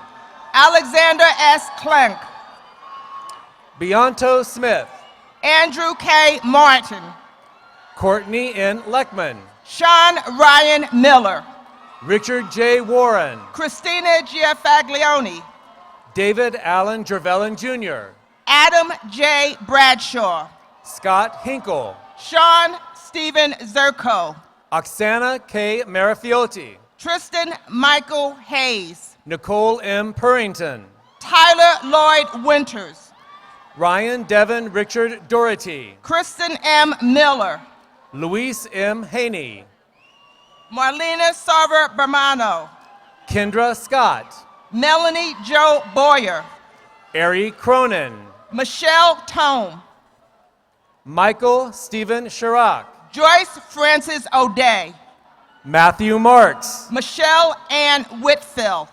Alexander S. Clank. Bionto Smith. Andrew K. Martin. Courtney N. Leckman. Sean Ryan Miller. Richard J. Warren. Christina Giafaglione. David Allen Jervellin Jr. Adam J. Bradshaw. Scott Hinkle. Sean Stephen Zerko. Oksana K. Marafiotti. Tristan Michael Hayes. Nicole M. Purrington. Tyler Lloyd Winters. Ryan Devin Richard Doherty. Kristen M. Miller. Luis M. Haney. Marlena Sarver Bermano. Kendra Scott. Melanie Jo Boyer. Ari Cronin. Michelle Tome. Michael Stephen Chirac. Joyce Francis O'Day. Matthew Marks. Michelle Ann Whitfield.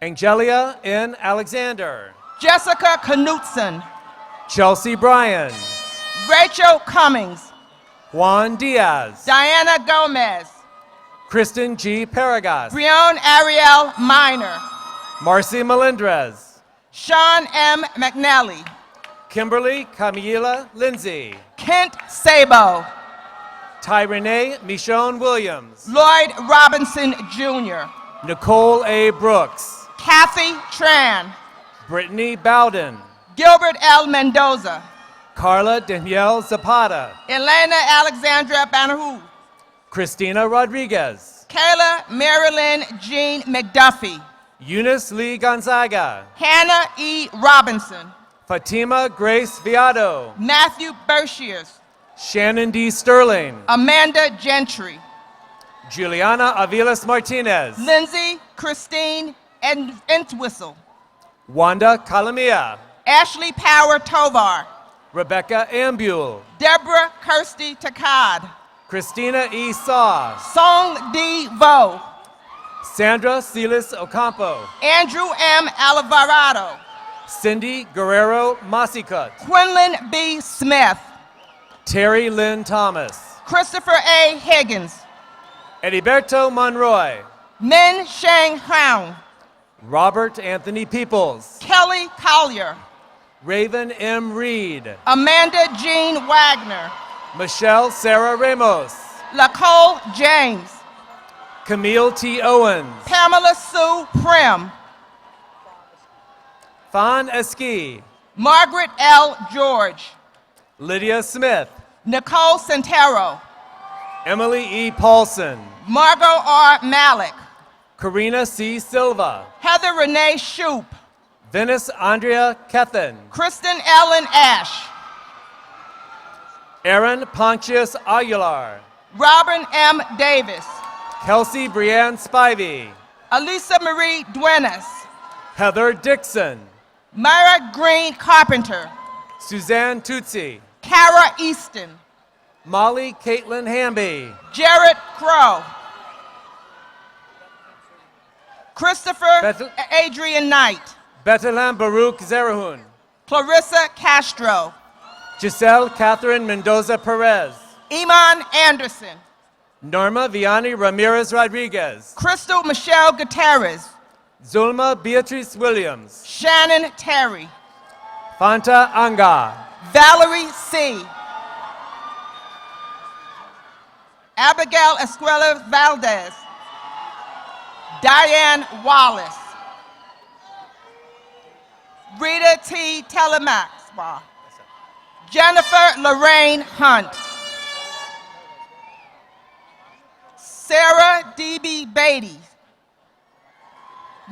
Angelia N. Alexander. Jessica Knutson. Chelsea Bryan. Rachel Cummings. Juan Diaz. Diana Gomez. Kristen G. Paragas. Brion Ariel Minor. Marcy Melendrez. Sean M. McNally. Kimberly Camila Lindsay. Kent Sabo. Ty Renee Michonne Williams. Lloyd Robinson Jr. Nicole A. Brooks. Kathy Tran. Brittany Bowden. Gilbert L. Mendoza. Carla Danielle Zapata. Elena Alexandra Banahu. Christina Rodriguez. Kayla Marilyn Jean McDuffie. Eunice Lee Gonzaga. Hannah E. Robinson. Fatima Grace Viado. Matthew Bershiers. Shannon D. Sterling. Amanda Gentry. Juliana Aviles Martinez. Lindsay Christine Entwistle. Wanda Calamia. Ashley Power Tovar. Rebecca Ambule. Deborah Kirsty Takad. Christina E. Saw. Song D. Vo. Sandra Silas Ocampo. Andrew M. Alvarado. Cindy Guerrero Masikut. Quinlan B. Smith. Terry Lynn Thomas. Christopher A. Higgins. Heriberto Monroy. Min Shang Hoang. Robert Anthony Peoples. Kelly Collier. Raven M. Reed. Amanda Jean Wagner. Michelle Sarah Ramos. Lacole James. Camille T. Owens. Pamela Sue Prim. Fawn Eski. Margaret L. George. Lydia Smith. Nicole Santero. Emily E. Paulson. Margot R. Malik. Karina C. Silva. Heather Renee Shoup. Venice Andrea Kethen. Kristen Ellen Ash. Aaron Pontius Aguilar. Robin M. Davis. Kelsey Brianne Spivey. Elisa Marie Duenas. Heather Dixon. Myra Green Carpenter. Suzanne Tutsi. Kara Easton. Molly Caitlin Hamby. Jared Crow. Christopher Bethel- Adrian Knight. Bethlehem Baruch Zerahun. Clarissa Castro. Giselle Catherine Mendoza Perez. Iman Anderson. Norma Vianney Ramirez Rodriguez. Crystal Michelle Gutierrez. Zulma Beatrice Williams. Shannon Terry. Fanta Anga. Valerie C. Abigail Escuela Valdez. Diane Wallace. Rita T. Telemax. Jennifer Lorraine Hunt. Sarah D.B. Beatty.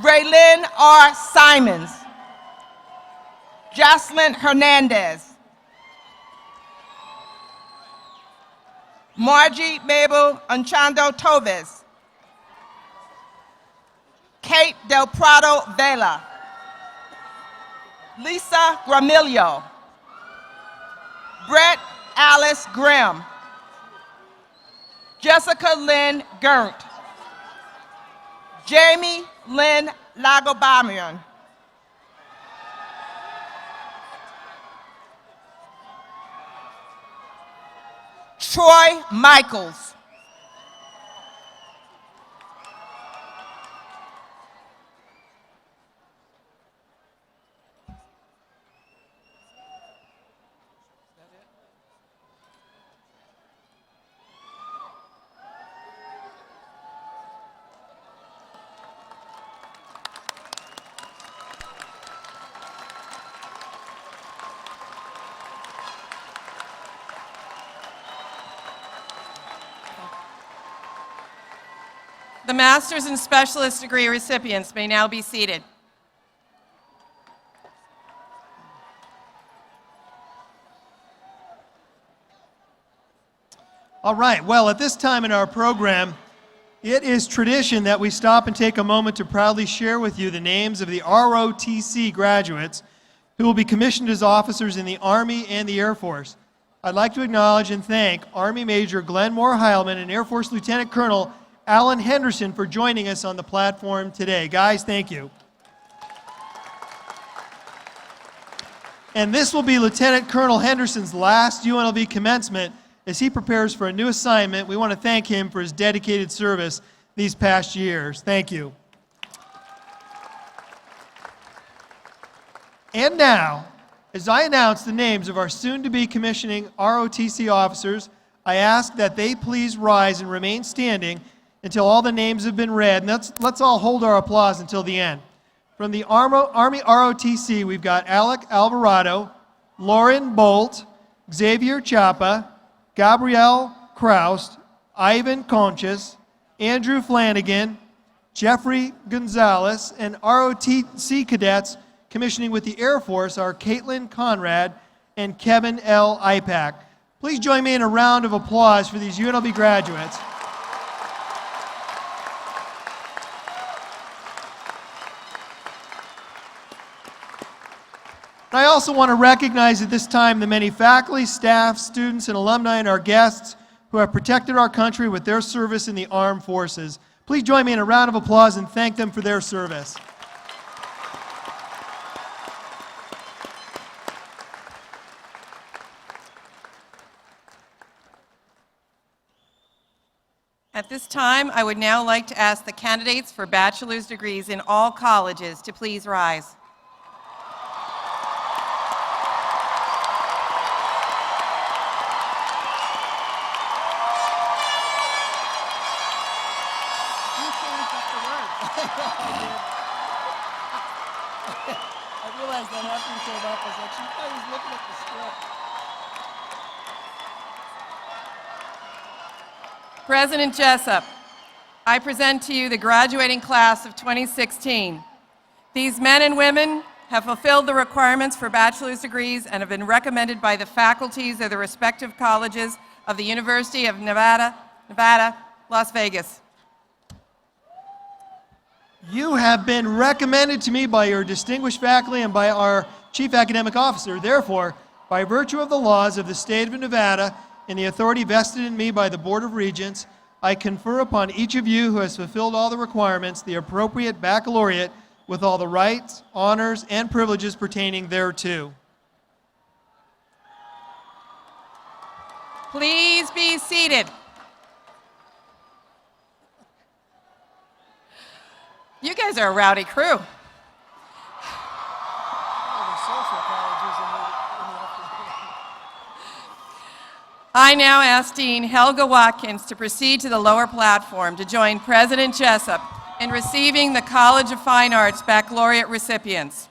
Raylyn R. Simons. Jocelyn Hernandez. Margie Mabel Anchando Toves. Kate Del Prado Vela. Lisa Gramillo. Brett Alice Grimm. Jessica Lynn Gert. Jamie Lynn Lagobamian. Troy Michaels. The master's and specialist degree recipients may now be seated. All right, well, at this time in our program, it is tradition that we stop and take a moment to proudly share with you the names of the ROTC graduates who will be commissioned as officers in the Army and the Air Force. I'd like to acknowledge and thank Army Major Glenn Moore Heilman and Air Force Lieutenant Colonel Alan Henderson for joining us on the platform today. Guys, thank you. And this will be Lieutenant Colonel Henderson's last UNLV commencement as he prepares for a new assignment. We want to thank him for his dedicated service these past years. Thank you. And now, as I announce the names of our soon-to-be commissioning ROTC officers, I ask that they please rise and remain standing until all the names have been read. And let's all hold our applause until the end. From the Army ROTC, we've got Alec Alvarado, Lauren Bolt, Xavier Chapa, Gabrielle Kraus, Ivan Conchas, Andrew Flanagan, Jeffrey Gonzalez, and ROTC cadets commissioning with the Air Force are Caitlin Conrad and Kevin L. Ipak. Please join me in a round of applause for these UNLV graduates. I also want to recognize at this time the many faculty, staff, students, and alumni and our guests who have protected our country with their service in the armed forces. Please join me in a round of applause and thank them for their service. At this time, I would now like to ask the candidates for bachelor's degrees in all colleges to please rise. I realized that after you came up, I was like, I was looking at the script. President Jessup, I present to you the graduating class of 2016. These men and women have fulfilled the requirements for bachelor's degrees and have been recommended by the faculties of the respective colleges of the University of Nevada, Las Vegas. You have been recommended to me by your distinguished faculty and by our Chief Academic Officer. Therefore, by virtue of the laws of the state of Nevada and the authority vested in me by the Board of Regents, I confer upon each of you who has fulfilled all the requirements the appropriate baccalaureate with all the rights, honors, and privileges pertaining thereto. Please be seated. You guys are a rowdy crew. I now ask Dean Helga Watkins to proceed to the lower platform to join President Jessup in receiving the College of Fine Arts Baccalaureate recipients.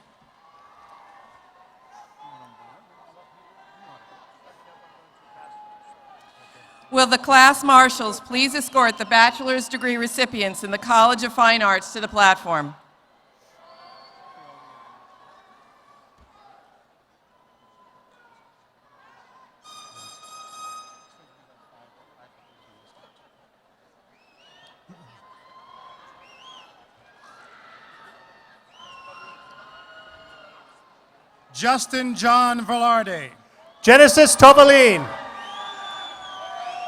Will the class marshals please escort the bachelor's degree recipients in the College of Fine Arts to the platform? Justin John Velarde. Genesis Tovalin.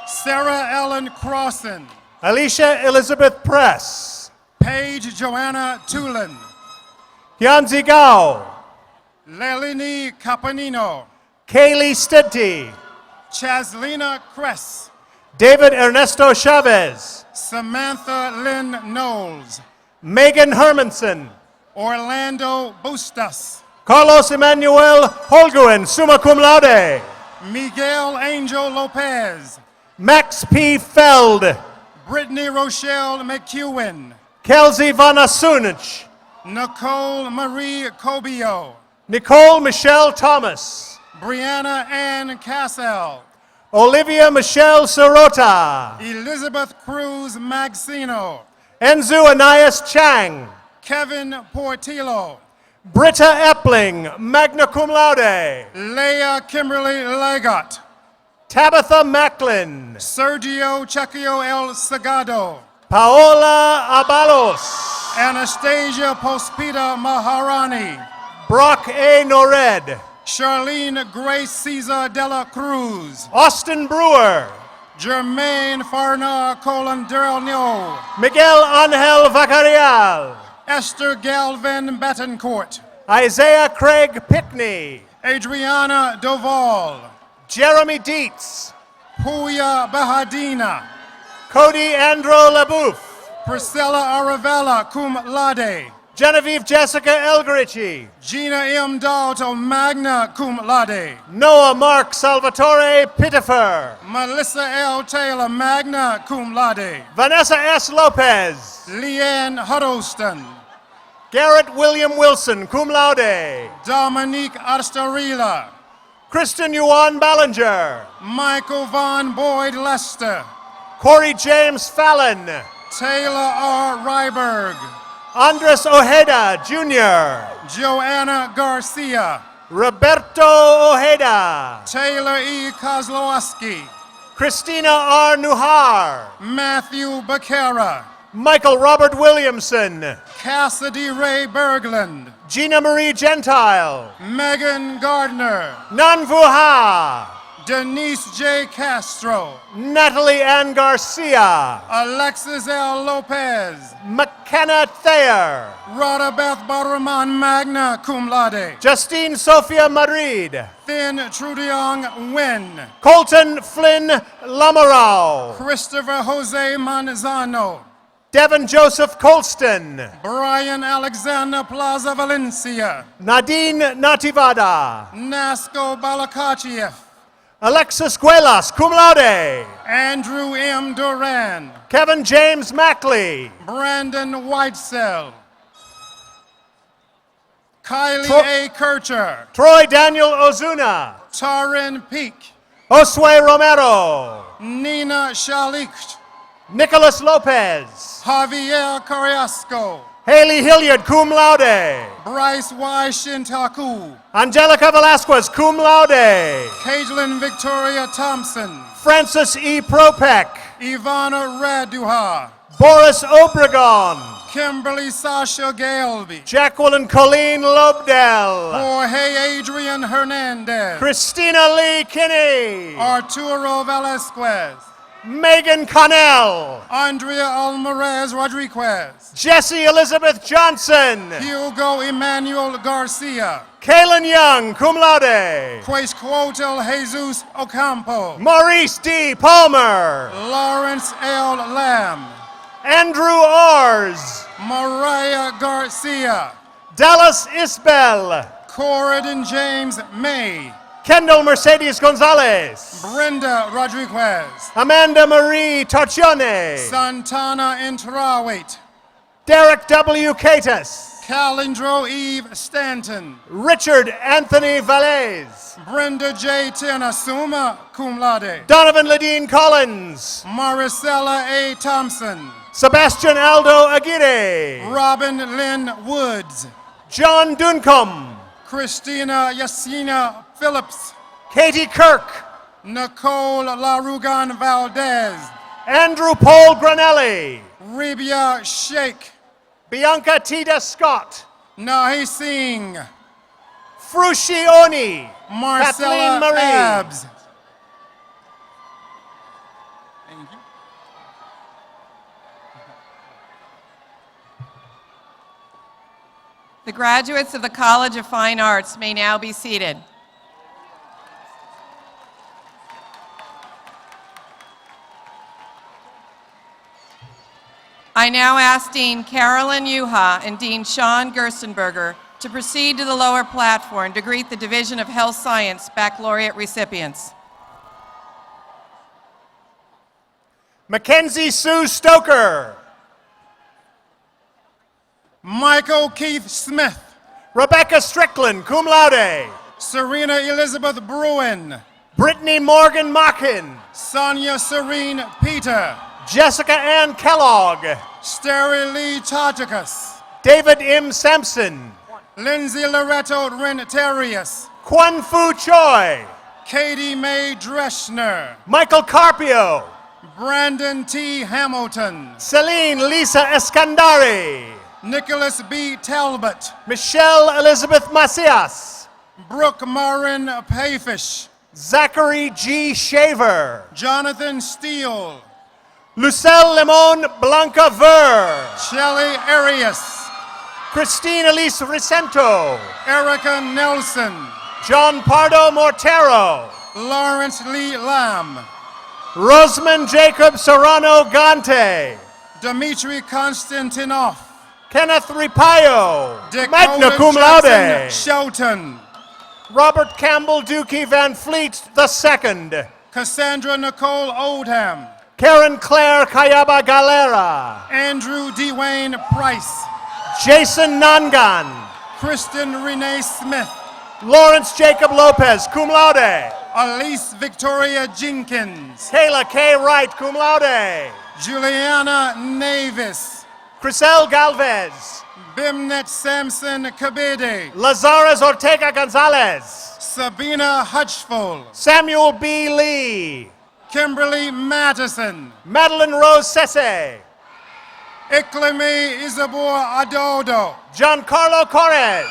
Sarah Ellen Crossan. Alicia Elizabeth Press. Paige Joanna Tulin. Hyanzi Gao. Lelini Capanino. Kaylee Stidty. Chaslina Kress. David Ernesto Chavez. Samantha Lynn Knowles. Megan Hermanson. Orlando Bustas. Carlos Emmanuel Holguin, summa cum laude. Miguel Angel Lopez. Max P. Feld. Brittany Rochelle McEwen. Kelsey Vanasunic. Nicole Marie Cobio. Nicole Michelle Thomas. Brianna Ann Cassell. Olivia Michelle Sirota. Elizabeth Cruz Maxino. Enzu Anais Chang. Kevin Portillo. Britta Epling, magna cum laude. Leah Kimberly Leggott. Tabitha Macklin. Sergio Chakio El Sagado. Paola Abalos. Anastasia Pospita Maharani. Brock A. Nored. Charlene Grace Cesar Dela Cruz. Austin Brewer. Jermaine Farnar Colanderno. Miguel Angel Vacarial. Esther Galvin Betancourt. Isaiah Craig Pickney. Adriana Doval. Jeremy Dietz. Puya Bahadina, Cody Andro LaBouffe, Priscilla Aravella, cum laude. Genevieve Jessica Elgarici, Gina M. Dalto, magna cum laude. Noah Mark Salvatore Pittifer, Melissa L. Taylor, magna cum laude. Vanessa S. Lopez, Leanne Huddleston, Garrett William Wilson, cum laude, Dominique Astarila, Kristen Yuan Ballinger, Michael Von Boyd Lester, Corey James Fallon, Taylor R. Ryberg, Andres Ojeda Jr., Joanna Garcia, Roberto Ojeda, Taylor E. Kozlowski, Christina R. Nuhar, Matthew Becerra, Michael Robert Williamson, Cassidy Ray Berglund, Gina Marie Gentile, Megan Gardner, Nanvu Ha, Denise J. Castro, Natalie Ann Garcia, Alexis L. Lopez, McKenna Thayer, Rhoda Beth Butterman, magna cum laude, Justine Sophia Madrid, Thin Trudeong Nguyen, Colton Flynn Lamoureux, Christopher Jose Manzano, Devin Joseph Colston, Brian Alexander Plaza Valencia, Nadine Nativada, Nasco Balakachiev, Alexis Guelas, cum laude, Andrew M. Duran, Kevin James Mackley, Brandon Whitesell, Kylie Tro- A. Kircher, Troy Daniel Ozuna, Tarin Peak, Josue Romero, Nina Shalik, Nicholas Lopez, Javier Carrasco, Haley Hilliard, cum laude, Bryce Y. Shintaku, Angelica Velasquez, cum laude, Caitlin Victoria Thompson, Francis E. Propek, Ivana Raduha, Boris Obregon, Kimberly Sasha Galvey, Jacqueline Colleen Lobdell, Jorge Adrian Hernandez, Christina Lee Kinney, Arturo Velasquez, Megan Connell, Andrea Alvarez Rodriguez, Jesse Elizabeth Johnson, Hugo Emmanuel Garcia, Kaylin Young, cum laude, Quetzquotel Jesus Ocampo, Maurice D. Palmer, Lawrence L. Lamb, Andrew Ors, Mariah Garcia, Dallas Isbell, Corridon James May, Kendall Mercedes Gonzalez, Brenda Rodriguez, Amanda Marie Torcione, Santana Intrawait, Derek W. Catus, Calindro Eve Stanton, Richard Anthony Valles, Brenda J. Tenasuma, cum laude, Donovan Ladine Collins, Maricela A. Thompson, Sebastian Aldo Aguirre, Robin Lynn Woods, John Duncombe, Christina Yasina Phillips, Katie Kirk, Nicole Larugan Valdez, Andrew Paul Granelli, Ribia Sheikh, Bianca Tita Scott, Nahi Singh, Frushi Oni, Marcella Kathleen Marie. Abs. The graduates of the College of Fine Arts may now be seated. I now ask Dean Carolyn Yuha and Dean Sean Gerstenberger to proceed to the lower platform to greet the Division of Health Science Baccalaureate recipients. Mackenzie Sue Stoker, Michael Keith Smith, Rebecca Strickland, cum laude, Serena Elizabeth Bruin, Brittany Morgan Machin, Sonia Serene Peter, Jessica Ann Kellogg, Steri Lee Tajikas, David M. Sampson, Lindsay Loretto Rentarius, Kwan Fu Choi, Katie Mae Dreschner, Michael Carpio, Brandon T. Hamilton, Celine Lisa Escandari, Nicholas B. Talbot, Michelle Elizabeth Macias, Brooke Marin Payfish, Zachary G. Shaver, Jonathan Steele, Lucelle Lemon Blanca Ver, Shelley Arias, Christine Elise Ricento, Erica Nelson, John Pardo Mortero, Lawrence Lee Lamb, Rosamond Jacob Serrano Gante. Dmitry Konstantinov. Kenneth Ripayo, Dakota magna cum Jackson laude. Shelton. Robert Campbell Dukey Van Fleet II. Cassandra Nicole Oldham. Karen Claire Kayaba Galera. Andrew Dwayne Price. Jason Nangan. Kristen Renee Smith. Lawrence Jacob Lopez, cum laude. Elise Victoria Jenkins. Kayla K. Wright, cum laude. Juliana Navis. Crisel Galvez. Bimnet Samson Kabede. Lazarus Ortega Gonzalez. Sabina Hutchful. Samuel B. Lee. Kimberly Madison. Madeline Rose Sese. Iklimi Isabor Adodo. Giancarlo Correz.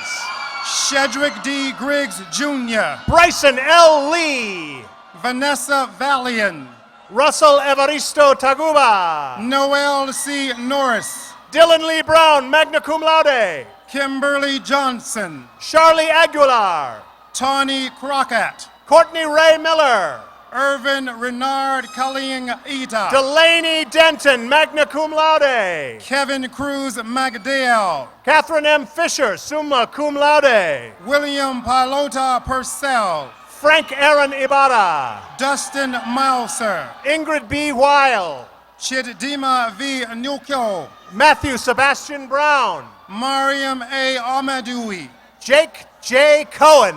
Shedrick D. Griggs Jr. Bryson L. Lee. Vanessa Valian. Russell Evaristo Taguba. Noel C. Norris. Dylan Lee Brown, magna cum laude. Kimberly Johnson. Charlie Aguilar. Tawny Crockett. Courtney Ray Miller. Irvin Renard Colleen Ita. Delaney Denton, magna cum laude. Kevin Cruz Magdale. Catherine M. Fisher, summa cum laude. William Pilota Purcell. Frank Aaron Ibarra. Dustin Mouser. Ingrid B. Weil. Chidima V. Nukyo. Matthew Sebastian Brown. Mariam A. Ahmedoui. Jake J. Cohen.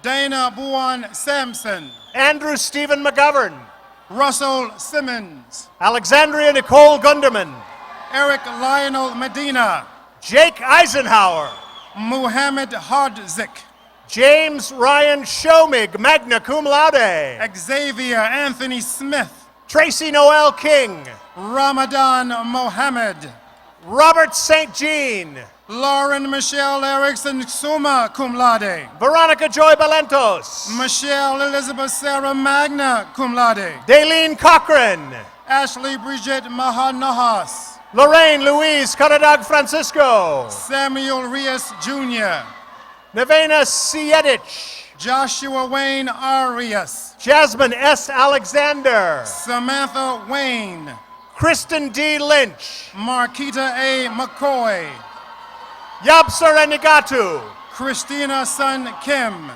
Dana Buwan Sampson. Andrew Stephen McGovern. Russell Simmons. Alexandria Nicole Gunderman. Eric Lionel Medina. Jake Eisenhower. Muhammad Hardzik. James Ryan Shomig, magna cum laude. Xavier Anthony Smith. Tracy Noel King. Ramadan Mohammed. Robert St. Jean. Lauren Michelle Erickson Summa cum laude. Veronica Joy Balentos. Michelle Elizabeth Sarah Magna cum laude. Daleen Cochran. Ashley Bridget Mahanahas. Lorraine Louise Caradag Francisco. Samuel Rios Jr. Nevena Siedich. Joshua Wayne Arias. Jasmine S. Alexander. Samantha Wayne. Kristen D. Lynch. Marquita A. McCoy. Yabsar Enigatu. Christina Sun Kim.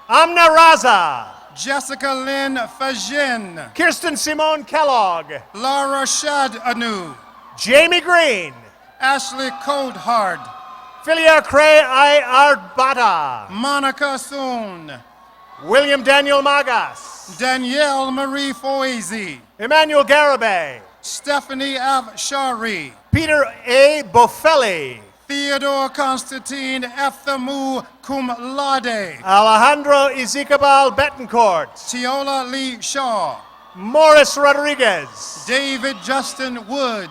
Amna Raza. Jessica Lynn Fajin. Kirsten Simone Kellogg. Laura Shad Anu. Jamie Green. Ashley Coldhard. Philia Cray I. Arbata. Monica Soon. William Daniel Magas. Danielle Marie Foisy. Emmanuel Garabay. Stephanie Avshari. Peter A. Bofelli. Theodore Constantine Efthemu cum laude. Alejandro Izicabal Betancourt. Tiola Lee Shaw. Morris Rodriguez. David Justin Wood.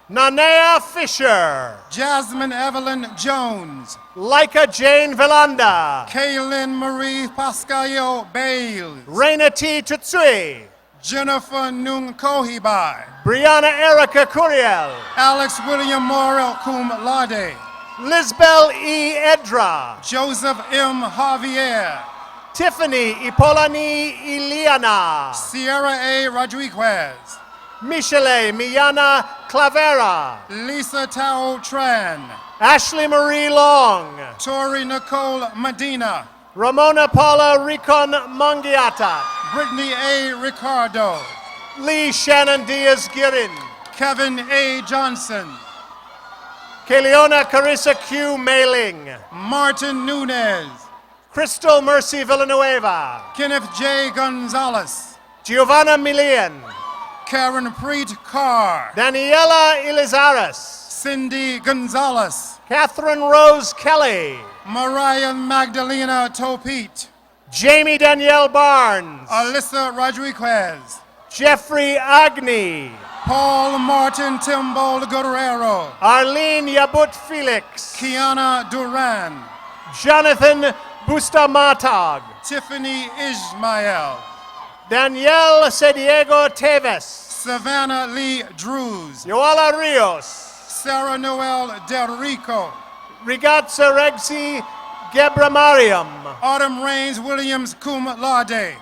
Nanea Fisher. Jasmine Evelyn Jones. Laika Jane Velanda. Kaylin Marie Pascayo Bales. Reina T. Tutsui. Jennifer Nung Kohibai. Brianna Erica Curiel. Alex William Morrell cum laude. Lisbel E. Edra. Joseph M. Javier. Tiffany Ipolani Iliana. Sierra A. Rodriguez. Michele Miana Clavera. Lisa Tao Tran. Ashley Marie Long. Tori Nicole Medina. Ramona Paula Ricon Mangiata. Brittany A. Ricardo. Lee Shannon Diaz Girin. Kevin A. Johnson. Keleona Carissa Q. Mailing. Martin Nunez. Crystal Mercy Villanueva. Kenneth J. Gonzalez. Giovanna Milian. Karen Preet Carr. Daniela Elizares. Cindy Gonzalez. Catherine Rose Kelly. Mariah Magdalena Topit. Jamie Danielle Barnes. Alyssa Rodriguez. Jeffrey Agni. Paul Martin Timbol Guerrero. Arlene Yabut Felix. Kiana Duran. Jonathan Bustamatag. Tiffany Ismael. Danielle Sediego Teves. Savannah Lee Drews. Yoala Rios. Sarah Noel Del Rico. Rigatza Regsi Gebra Mariam. Autumn Rains Williams cum laude.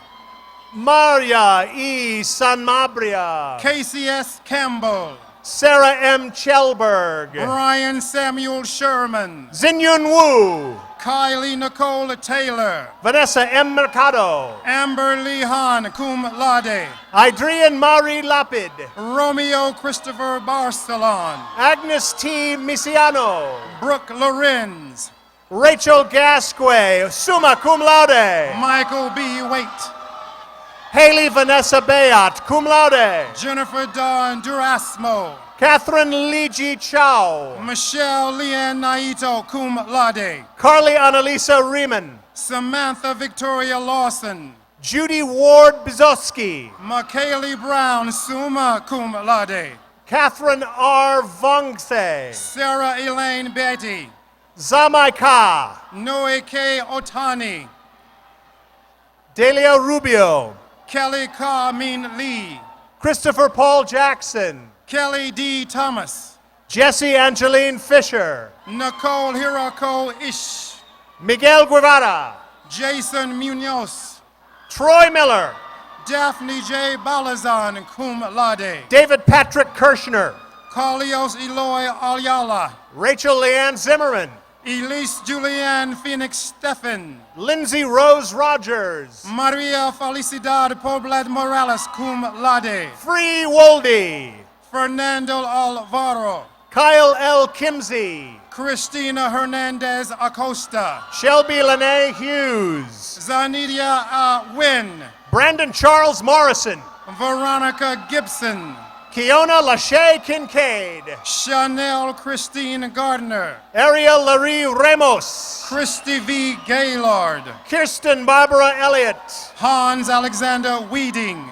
Maria E. Sanmabria. KCS Campbell, Sarah M. Chelberg. Brian Samuel Sherman, Xinyun Wu. Kylie Nicole Taylor, Vanessa M. Mercado. Amber Lee Han, cum laude, Adrian Marie Lapid. Romeo Christopher Barcelon, Agnes T. Misiano. Brooke Lorenz, Rachel Gasque, summa cum laude. Michael B. Waite, Haley Vanessa Bayat, cum laude. Jennifer Dawn Durasmo, Catherine Liji Chow. Michelle Leanne Naito, cum laude, Carly Annalisa Riemann. Samantha Victoria Lawson, Judy Ward Bizoski. McKaylee Brown, summa cum laude, Catherine R. Vongse. Sarah Elaine Betty, Zamai Ka. Noe K. Otani, Delia Rubio. Kelly Ka Min Lee, Christopher Paul Jackson. Kelly D. Thomas, Jesse Angeline Fisher. Nicole Hiroko Ish, Miguel Guevara. Jason Munoz, Troy Miller. Daphne J. Balazan, cum laude, David Patrick Kirshner. Carlios Eloy Ayala, Rachel Leanne Zimmerman. Elise Julianne Phoenix Stephan, Lindsay Rose Rogers. Maria Felicidad Poblet Morales, cum laude, Free Wolde. Fernando Alvaro, Kyle L. Kimsey. Cristina Hernandez Acosta, Shelby Lene Hughes. Zanidia Wynn, Brandon Charles Morrison. Veronica Gibson, Kiona Lachey Kincaid. Chanel Christine Gardner, Ariel Larry Ramos. Christy V. Gaylord, Kirsten Barbara Elliott. Hans Alexander Weeding,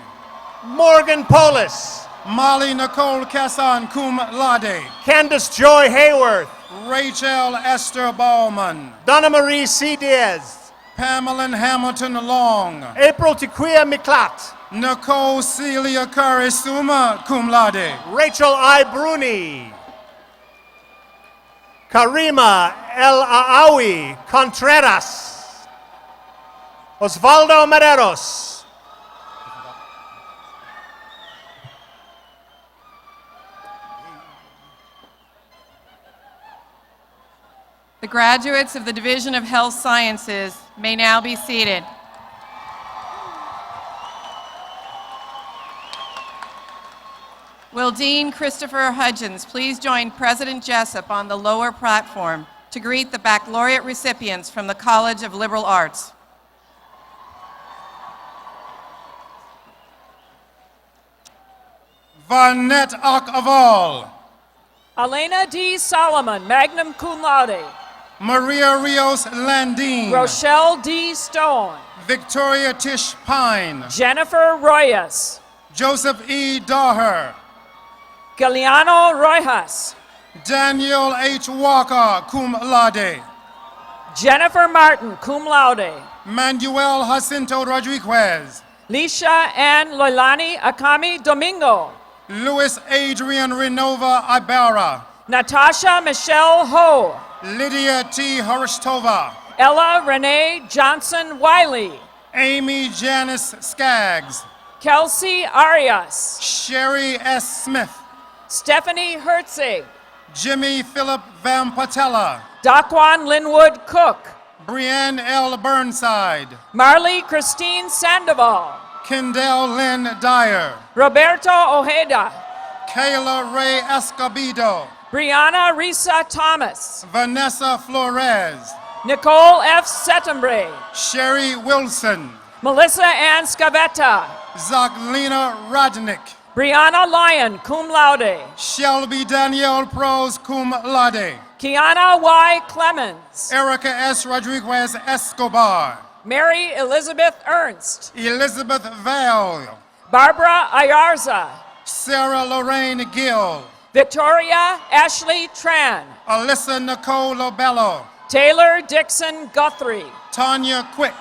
Morgan Polis. Molly Nicole Casson, cum laude, Candace Joy Hayworth. Rachel Esther Ballman, Donna Marie C. Diaz. Pamela Hamilton Long, April Tiquia Miklat. Nicole Celia Curry, summa cum laude, Rachel I. Bruni. Karima El Aawi Contreras. Osvaldo Maderos. The graduates of the Division of Health Sciences may now be seated. Will Dean Christopher Hudgens please join President Jessup on the lower platform to greet the baccalaureate recipients from the College of Liberal Arts. Vanette Akaval, Elena D. Solomon, magna cum laude. Maria Rios Landine, Rochelle D. Stone. Victoria Tish Pine, Jennifer Royas. Joseph E. Daher, Galiano Rojas. Daniel H. Walker, cum laude, Jennifer Martin, cum laude. Manuel Jacinto Rodriguez, Lisha Ann Loilani Akami Domingo. Luis Adrian Renova Ibarra, Natasha Michelle Ho. Lydia T. Harishtova, Ella Renee Johnson Wiley. Amy Janice Skaggs, Kelsey Arias. Sherry S. Smith, Stephanie Herzig. Jimmy Philip Van Patella, Daquan Linwood Cook. Brienne L. Burnside, Marley Christine Sandoval. Kendall Lynn Dyer, Roberto Ojeda. Kayla Ray Escobedo, Brianna Risa Thomas. Vanessa Flores, Nicole F. Settembre. Sherry Wilson, Melissa Ann Scavetta. Zaglina Rodnick, Brianna Lyon, cum laude. Shelby Danielle Prose, cum laude, Kiana Y. Clemens. Erica S. Rodriguez Escobar, Mary Elizabeth Ernst. Elizabeth Vale, Barbara Ayarza. Sarah Lorraine Gill, Victoria Ashley Tran. Alyssa Nicole Lobello, Taylor Dixon Guthrie. Tanya Quick,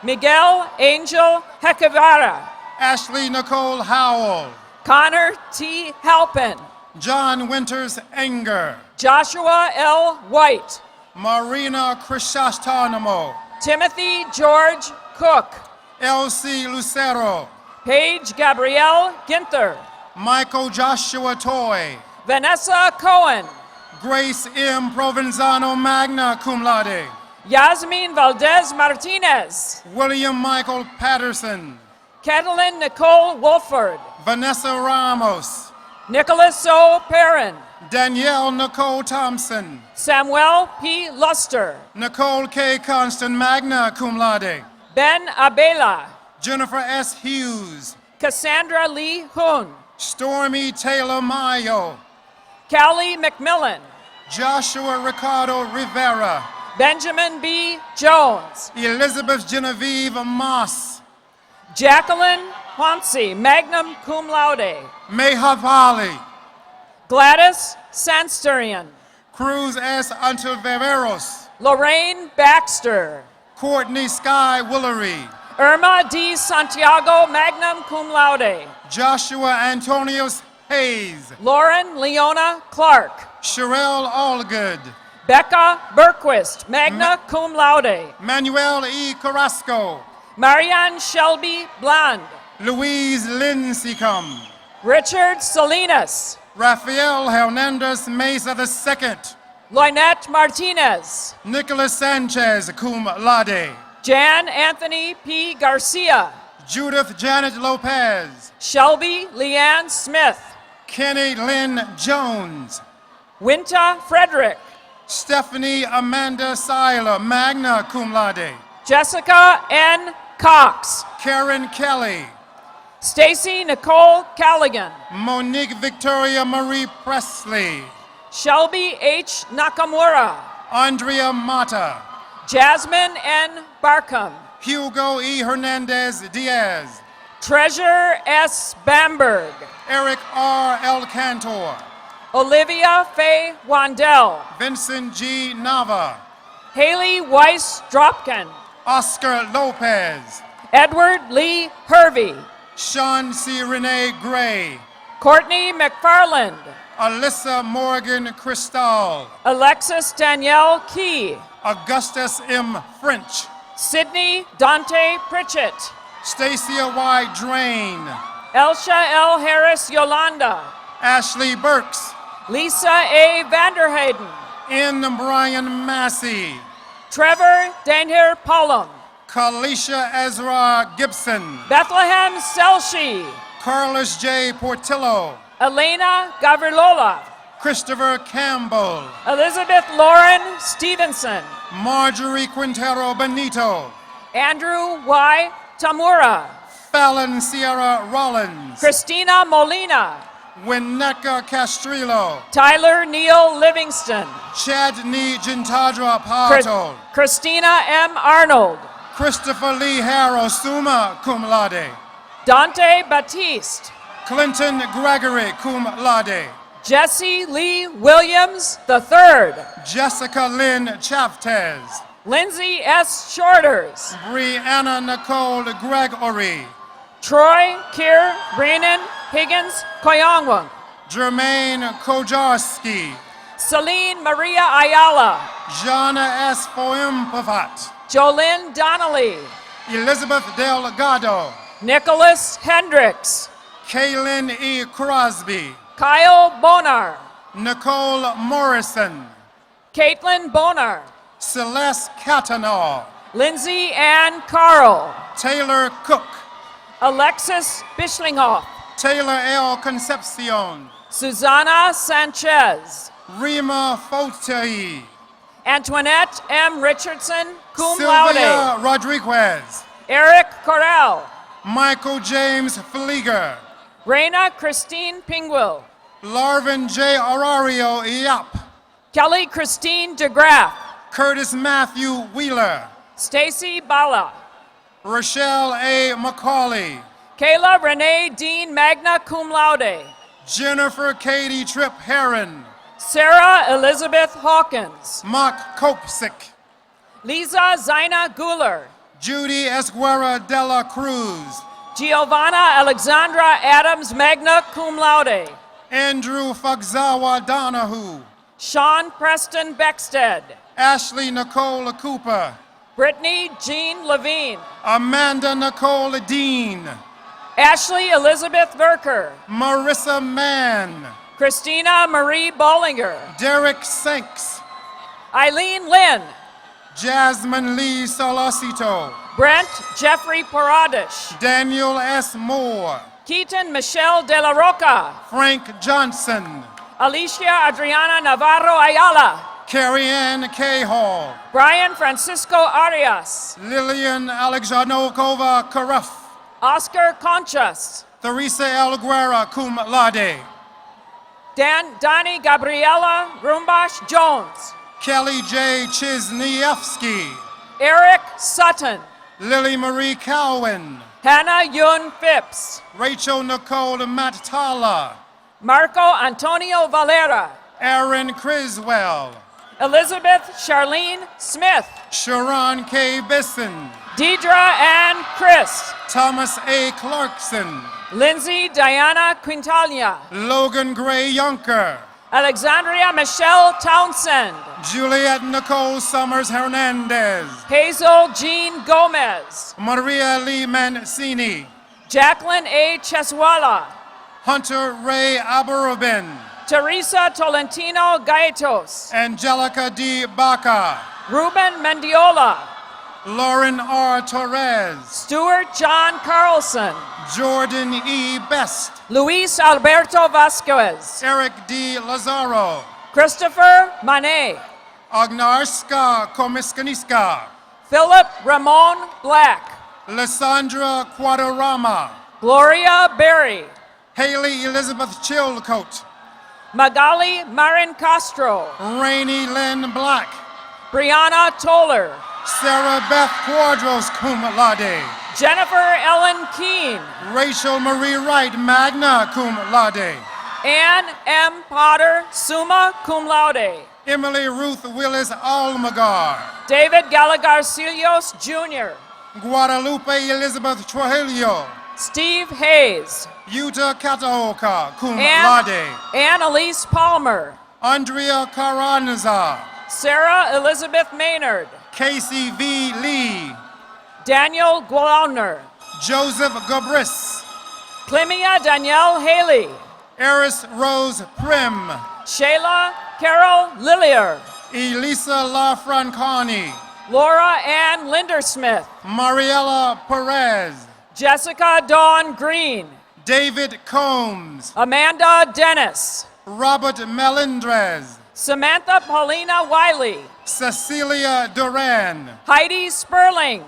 Miguel Angel Hecavara. Ashley Nicole Howell, Connor T. Halpin. John Winters Enger, Joshua L. White. Marina Chrysostomou, Timothy George Cook. Elsie Lucero, Paige Gabrielle Ginther, Michael Joshua Toy, Vanessa Cohen, Grace M. Provenzano, magna cum laude, Yasmin Valdez Martinez, William Michael Patterson, Catalin Nicole Wolford, Vanessa Ramos, Nicholas O. Perrin, Danielle Nicole Thompson, Samuel P. Luster, Nicole K. Constant, magna cum laude, Ben Abela, Jennifer S. Hughes, Cassandra Lee Hoon, Stormy Taylor Mayo, Callie McMillan, Joshua Ricardo Rivera, Benjamin B. Jones, Elizabeth Genevieve Moss, Jacqueline Honsi, magna cum laude, Mayhav Ali, Gladys Sansturian, Cruz S. Antiveros, Lorraine Baxter, Courtney Sky Willery, Irma D. Santiago, magna cum laude, Joshua Antonius Hayes, Lauren Leona Clark, Sherelle Allgood, Becca Berquist, magna cum laude, Manuel E. Carrasco, Marianne Shelby Bland, Louise Lincecum, Richard Salinas, Rafael Hernandez Mesa II, Lynette Martinez, Nicholas Sanchez cum laude, Jan Anthony P. Garcia, Judith Janet Lopez, Shelby Leanne Smith, Kenny Lynn Jones, Winta Frederick, Stephanie Amanda Seiler, magna cum laude, Jessica N. Cox, Karen Kelly, Stacy Nicole Callaghan, Monique Victoria Marie Presley, Shelby H. Nakamura, Andrea Mata, Jasmine N. Barkham, Hugo E. Hernandez Diaz, Treasure S. Bamberg, Eric R. El Cantor, Olivia Faye Wandell, Vincent G. Nava, Haley Weiss Dropkin, Oscar Lopez, Edward Lee Hervey, Sean C. Renee Gray, Courtney McFarland, Alyssa Morgan Cristal, Alexis Danielle Key, Augustus M. French, Sydney Dante Pritchett, Stacia Y. Drain, Elsha L. Harris Yolanda, Ashley Burks, Lisa A. Vanderhayden, N. Brian Massey, Trevor Dainher Pullum, Kalisha Ezra Gibson, Bethlehem Selshi, Carlos J. Portillo, Elena Gavrilola, Christopher Campbell, Elizabeth Lauren Stevenson, Marjorie Quintero Benito, Andrew Y. Tamura, Fallon Sierra Rollins, Christina Molina, Winnetka Castrillo, Tyler Neal Livingston, Chadney Gintadra Pato, Christina M. Arnold, Christopher Lee Harrow, summa cum laude, Dante Batiste, Clinton Gregory, cum laude, Jesse Lee Williams III, Jessica Lynn Chaftez, Lindsay S. Shorters, Brianna Nicole Gregory, Troy Kier Brennan Higgins Koyongwang, Jermaine Kojarski, Celine Maria Ayala, Jana S. Foimpavat, Jolynn Donnelly, Elizabeth Delgado, Nicholas Hendricks, Kaylin E. Crosby, Kyle Bonar, Nicole Morrison, Caitlin Bonar, Celeste Catanaw, Lindsay Ann Carl, Taylor Cook, Alexis Bishlinghoff, Taylor L. Concepcion, Susana Sanchez, Rima Fotei, Antoinette M. Richardson, cum Sylvia laude, Rodriguez, Eric Corral, Michael James Flieger, Reina Christine Pingwill, Larvin J. Arario Yap, Kelly Christine DeGraff, Curtis Matthew Wheeler, Stacy Bala, Rochelle A. McCauley, Kayla Renee Dean Magna Cum Laude, Jennifer Katie Tripp Heron, Sarah Elizabeth Hawkins, Mark Kopsik, Lisa Zina Guler, Judy Esguerra Dela Cruz, Giovanna Alexandra Adams Magna Cum Laude, Andrew Fugzawa Donahue, Sean Preston Beckstead, Ashley Nicole Cooper, Brittany Jean Levine. Amanda Nicole Dean. Ashley Elizabeth Verker. Marissa Mann. Christina Marie Bollinger. Derek Sinks. Eileen Lynn. Jasmine Lee Solacito. Brent Jeffrey Paradish. Daniel S. Moore. Keaton Michelle De La Roca. Frank Johnson. Alicia Adriana Navarro Ayala. Carrie Ann K. Hall. Brian Francisco Arias. Lillian Alexandrova Karuff. Oscar Conchas. Theresa L. Guerra, cum laude. Donnie Gabriela Rumbash Jones. Kelly J. Chisniewski. Eric Sutton. Lily Marie Cowan. Hannah Yun Phipps. Rachel Nicole Matala. Marco Antonio Valera. Aaron Criswell. Elizabeth Charlene Smith. Sharon K. Bisson. Deidre Ann Chris. Thomas A. Clarkson. Lindsay Diana Quintalia. Logan Gray Yunker. Alexandria Michelle Townsend. Juliet Nicole Summers Hernandez. Hazel Jean Gomez. Maria Lee Mancini. Jacqueline A. Cheswala. Hunter Ray Aberubin. Teresa Tolentino Gaetos. Angelica D. Baca. Ruben Mendiola. Lauren R. Torres. Stuart John Carlson. Jordan E. Best. Luis Alberto Vasquez. Eric D. Lazaro. Christopher Manet. Agnarska Komiskaniska. Philip Ramon Black. Lysandra Quadarama. Gloria Berry. Haley Elizabeth Chilcote. Magali Marin Castro. Rainey Lynn Black. Brianna Toller. Sarah Beth Quadros, cum laude. Jennifer Ellen Keene. Rachel Marie Wright, magna cum laude. Ann M. Potter, summa cum laude. Emily Ruth Willis Almagar. David Gallagher-Cilios, Jr. Guadalupe Elizabeth Trujillo. Steve Hayes. Yuta Kataoka, cum laude. Annalise Palmer. Andrea Carranza. Sarah Elizabeth Maynard. Casey V. Lee. Daniel Glauner. Joseph Gabris. Clemia Danielle Haley. Eris Rose Prim. Shayla Carol Lillier. Elisa LaFrancani. Laura Ann Lindersmith. Mariella Perez. Jessica Dawn Green. David Combs. Amanda Dennis. Robert Melendrez. Samantha Paulina Wiley. Cecilia Duran. Heidi Sperling.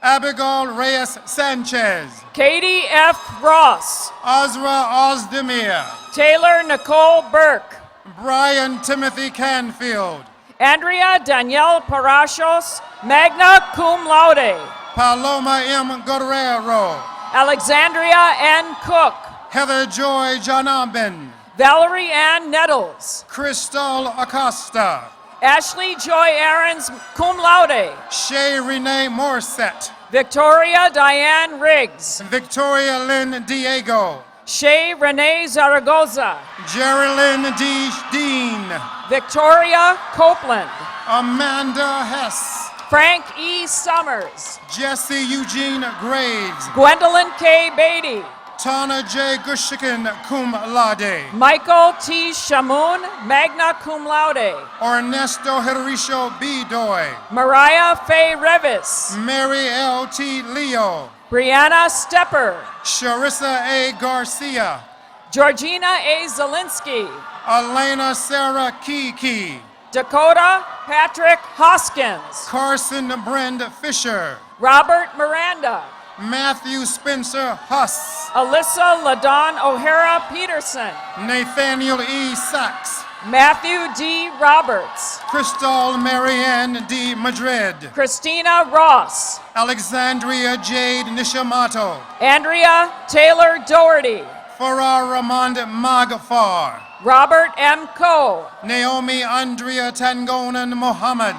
Abigail Reyes Sanchez. Katie F. Ross. Azra Ozdemir. Taylor Nicole Burke. Brian Timothy Canfield. Andrea Danielle Parashos, magna cum laude. Paloma M. Guerrero. Alexandria N. Cook. Heather Joy Janabin. Valerie Ann Nettles. Crystal Acosta. Ashley Joy Aarons, cum laude. Shay Renee Morissette. Victoria Diane Riggs. Victoria Lynn Diego. Shay Renee Zaragoza. Geraldine D. Dean. Victoria Copeland. Amanda Hess. Frank E. Summers. Jesse Eugene Graves. Gwendolyn K. Beatty. Tana J. Gushikin, cum laude. Michael T. Shamoun, magna cum laude. Ernesto Hirisho B. Doy. Mariah Faye Revis. Mary L. T. Leo. Brianna Stepper. Sharissa A. Garcia. Georgina A. Zelinsky. Elena Sarah Kiki. Dakota Patrick Hoskins. Carson Brend Fisher. Robert Miranda. Matthew Spencer Huss. Alyssa LaDon O'Hara Peterson. Nathaniel E. Sachs. Matthew D. Roberts. Crystal Marianne D. Madrid. Christina Ross. Alexandria Jade Nishimoto. Andrea Taylor Doherty. Farah Ramond Magafar. Robert M. Coe. Naomi Andrea Tangonan Mohammed.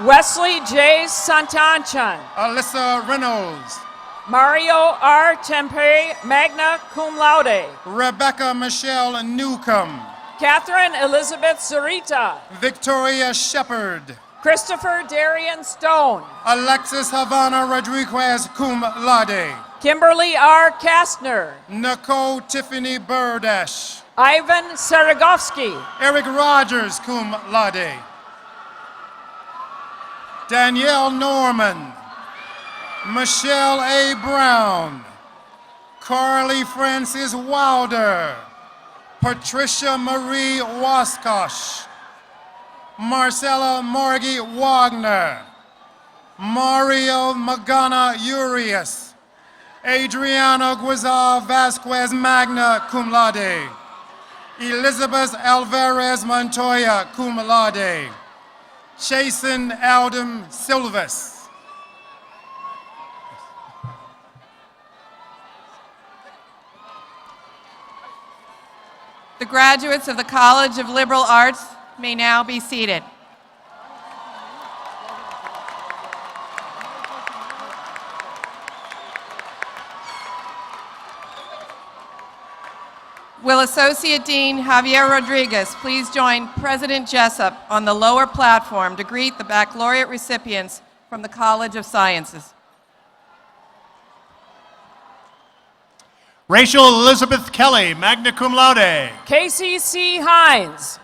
Wesley J. Santanchan. Alyssa Reynolds. Mario R. Tempe, magna cum laude. Rebecca Michelle Newcomb. Catherine Elizabeth Zurita. Victoria Shepard. Christopher Darian Stone. Alexis Havana Rodriguez, cum laude. Kimberly R. Kastner. Nicole Tiffany Burdash. Ivan Saragovsky. Eric Rogers, cum laude. Danielle Norman. Michelle A. Brown. Carly Francis Wilder. Patricia Marie Waskosh. Marcella Morgie Wagner. Mario Magana Urias. Adriana Guizar Vasquez Magna, cum laude. Elizabeth Alvarez Montoya, cum laude. Chasen Aldem Silvas. The graduates of the College of Liberal Arts may now be seated. Will Associate Dean Javier Rodriguez please join President Jessup on the lower platform to greet the baccalaureate recipients from the College of Sciences. Rachel Elizabeth Kelly, magna cum laude. Casey C. Hines.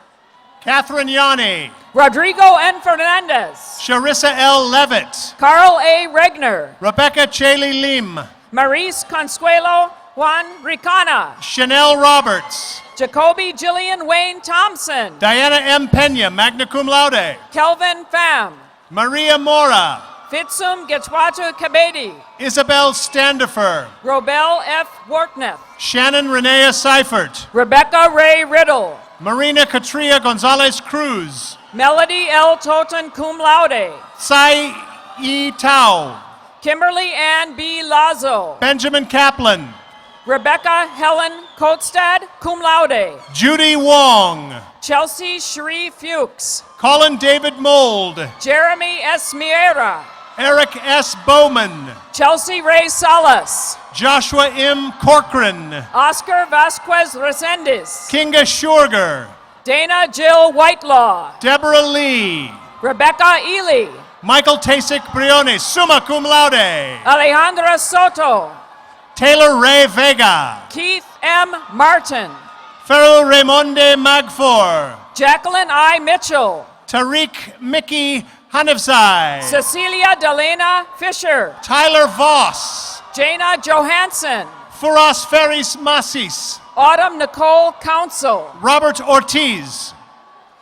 Catherine Yanni. Rodrigo N. Fernandez. Charissa L. Levitt. Carl A. Regner. Rebecca Chaley Lim. Maurice Consuelo Juan Ricana. Chanel Roberts. Jacoby Jillian Wayne Thompson. Diana M. Pena, magna cum laude. Kelvin Pham. Maria Mora. Fitsum Getswatu Kabedi. Isabel Standifer. Robel F. Workneth. Shannon Renea Seifert. Rebecca Ray Riddle. Marina Katria Gonzalez Cruz. Melody L. Toten cum laude. Tsai E. Tao. Kimberly Ann B. Lazo. Benjamin Kaplan. Rebecca Helen Kotstad cum laude. Judy Wong. Chelsea Shree Fuchs. Colin David Mold. Jeremy S. Miera. Eric S. Bowman. Chelsea Ray Salas. Joshua M. Corcoran. Oscar Vasquez Resendez. Kinga Shurger. Dana Jill Whitelaw. Deborah Lee. Rebecca Ely. Michael Tasik Briones, summa cum laude. Alejandra Soto. Taylor Ray Vega. Keith M. Martin. Ferro Raimonde Magfor. Jacqueline I. Mitchell. Tariq Mickey Hanifzai. Cecilia Delena Fisher. Tyler Voss. Jana Johansson. Furas Ferris Masis. Autumn Nicole Council. Robert Ortiz.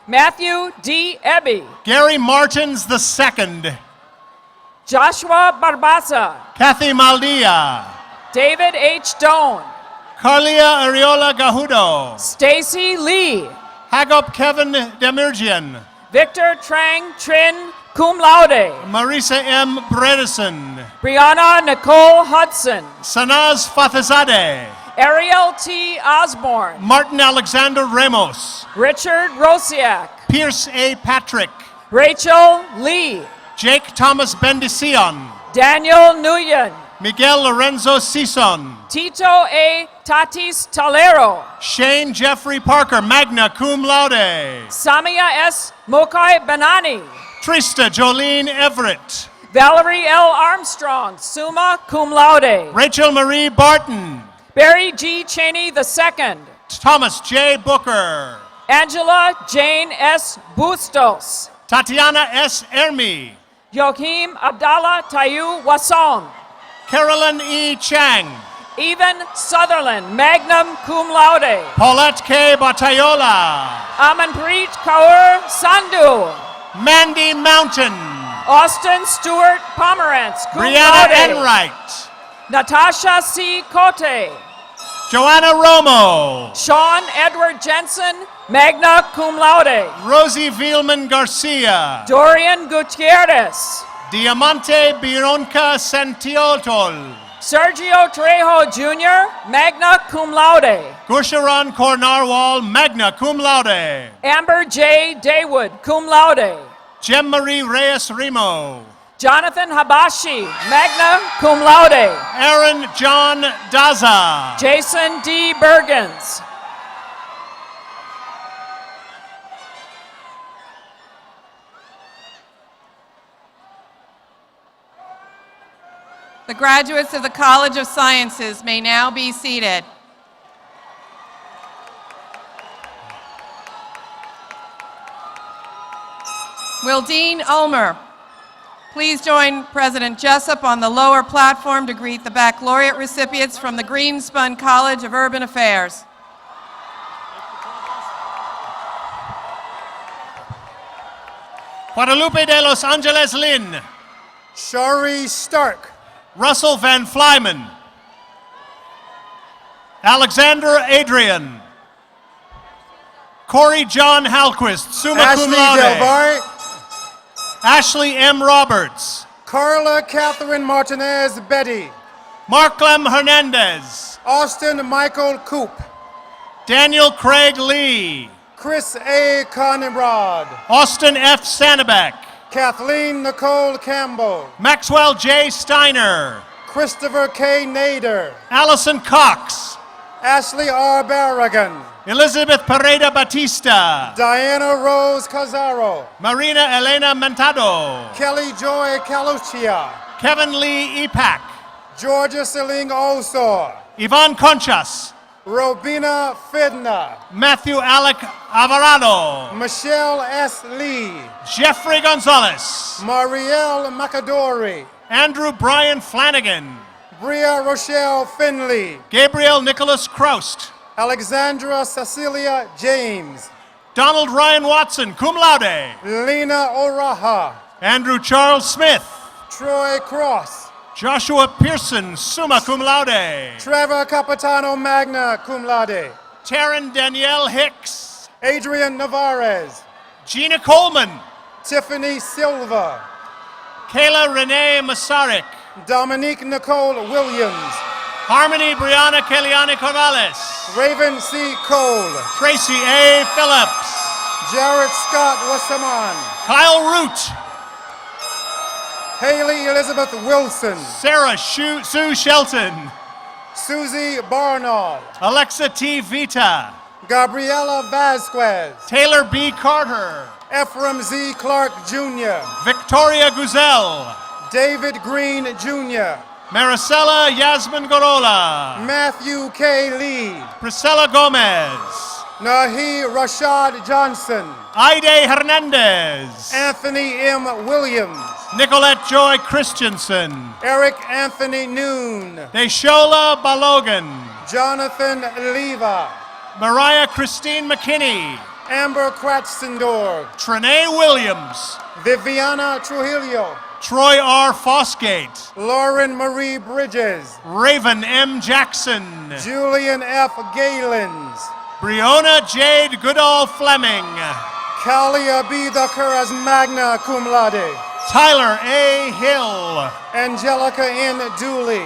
Matthew D. Ebby. Gary Martins II. Joshua Barbaza. Kathy Maldia. David H. Doan. Carlia Ariola Gahudo. Stacy Lee. Hagop Kevin Demirjian. Victor Trang Trin cum laude. Marisa M. Bredesen. Brianna Nicole Hudson. Sanaz Fathizadeh. Ariel T. Osborne. Martin Alexander Ramos. Richard Rosiak. Pierce A. Patrick. Rachel Lee. Jake Thomas Bendicion. Daniel Nguyen. Miguel Lorenzo Sison. Tito A. Tatis Talero. Shane Jeffrey Parker, magna cum laude. Samia S. Mokai Banani. Trista Jolene Everett. Valerie L. Armstrong, summa cum laude. Rachel Marie Barton. Barry G. Cheney II. Thomas J. Booker. Angela Jane S. Bustos. Tatiana S. Ermi. Joachim Abdallah Tayu Wasong. Carolyn E. Chang. Even Sutherland, magnum cum laude. Paulette K. Batayola. Amanpreet Kaur Sandhu. Mandy Mountain. Austin Stewart Pomerantz, cum Brianna laude. Enright. Natasha C. Cote. Joanna Romo. Sean Edward Jensen, magna cum laude. Rosie Vielman Garcia. Dorian Gutierrez. Diamante Bironca Santiotol. Sergio Trejo Jr., magna cum laude. Gusharan Cornarwal, magna cum laude. Amber J. Daywood, cum laude. Jem Marie Reyes Remo. Jonathan Habashi, magna cum laude. Aaron John Daza. Jason D. Bergens. The graduates of the College of Sciences may now be seated. Will Dean Ulmer please join President Jessup on the lower platform to greet the baccalaureate recipients from the Greenspun College of Urban Affairs. Guadalupe de Los Angeles Lynn. Shari Stark. Russell Van Flyman. Alexander Adrian. Corey John Halquist, summa cum Ashley laude. Del Valle. Ashley M. Roberts. Carla Catherine Martinez Betty. Marklem Hernandez. Austin Michael Coop. Daniel Craig Lee. Chris A. Conrad. Austin F. Sannebeck. Kathleen Nicole Campbell. Maxwell J. Steiner. Christopher K. Nader. Allison Cox. Ashley R. Barragan. Elizabeth Pereda Batista. Diana Rose Cazaro. Marina Elena Mentado. Kelly Joy Calucia. Kevin Lee Epak. Georgia Seling Osor. Yvonne Conchas. Robina Fidna. Matthew Alec Alvarado. Michelle S. Lee. Jeffrey Gonzalez. Marielle Macadori. Andrew Brian Flanagan. Bria Rochelle Finley. Gabriel Nicholas Kraust. Alexandra Cecilia James. Donald Ryan Watson, cum laude. Lena Oraha. Andrew Charles Smith. Troy Cross. Joshua Pearson, summa cum laude. Trevor Capitano Magna Cum Laude. Taryn Danielle Hicks. Adrian Navarez. Gina Coleman. Tiffany Silva. Kayla Renee Masaryk. Dominique Nicole Williams. Harmony Brianna Keliani Corrales. Raven C. Cole. Tracy A. Phillips. Jared Scott Wasserman. Kyle Root. Haley Elizabeth Wilson. Sarah Sue Shelton. Susie Barnall. Alexa T. Vita. Gabriela Vasquez. Taylor B. Carter. Ephraim Z. Clark Jr. Victoria Guzel. David Green Jr. Maricela Yasmin Gorola. Matthew K. Lee. Priscilla Gomez. Nahi Rashad Johnson. Aide Hernandez. Anthony M. Williams. Nicolette Joy Christensen. Eric Anthony Noon. Deshola Balogan. Jonathan Leva. Mariah Christine McKinney. Amber Kratzendorf. Trinae Williams. Viviana Trujillo. Troy R. Fosgate. Lauren Marie Bridges. Raven M. Jackson. Julian F. Galens. Breonna Jade Goodall Fleming. Kalia B. Curras Magna Cum Laude. Tyler A. Hill. Angelica N. Dooley.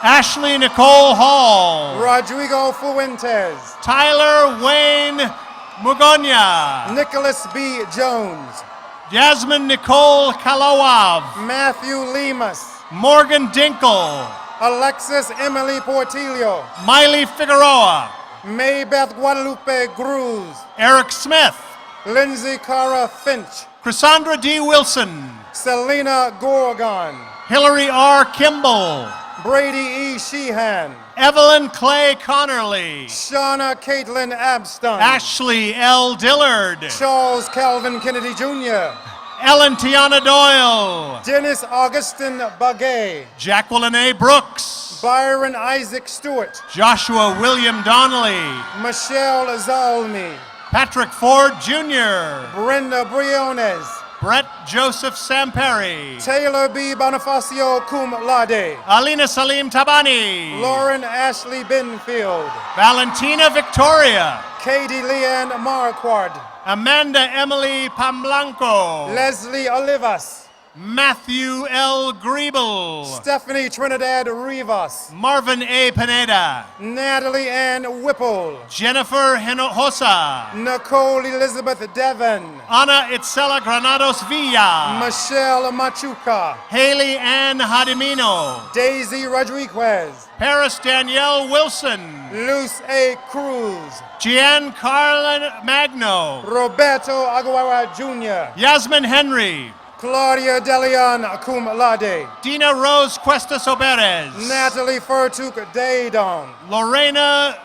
Ashley Nicole Hall. Rodrigo Fuentes. Tyler Wayne Mugonya. Nicholas B. Jones. Jasmine Nicole Kalawav. Matthew Lemus. Morgan Dinkle. Alexis Emily Portillo. Miley Figueroa. Maybeth Guadalupe Cruz. Eric Smith. Lindsay Cara Finch. Cassandra D. Wilson. Selena Gorgon. Hillary R. Kimball. Brady E. Sheehan. Evelyn Clay Connerly. Shauna Caitlin Abston. Ashley L. Dillard. Charles Calvin Kennedy Jr. Ellen Tiana Doyle. Dennis Augustin Bagay. Jacqueline A. Brooks. Byron Isaac Stewart. Joshua William Donnelly. Michelle Zalmi. Patrick Ford Jr. Brenda Briones. Brett Joseph Samperi. Taylor B. Bonifacio Cum Laude. Alina Salim Tabani. Lauren Ashley Benfield. Valentina Victoria. Katie Leanne Marquardt. Amanda Emily Pamblanco. Leslie Olivas. Matthew L. Griebel. Stephanie Trinidad Rivas. Marvin A. Pineda. Natalie Ann Whipple. Jennifer Hinojosa. Nicole Elizabeth Devon. Ana Itzela Granados Villa. Michelle Machuca. Haley Ann Hadimino. Daisy Rodriguez. Paris Danielle Wilson. Luz A. Cruz. Gian Carlin Magno. Roberto Aguara Jr. Yasmin Henry. Claudia Deleon, cum laude. Dina Rose Cuesta Soberes. Natalie Furtuk Daydon. Lorena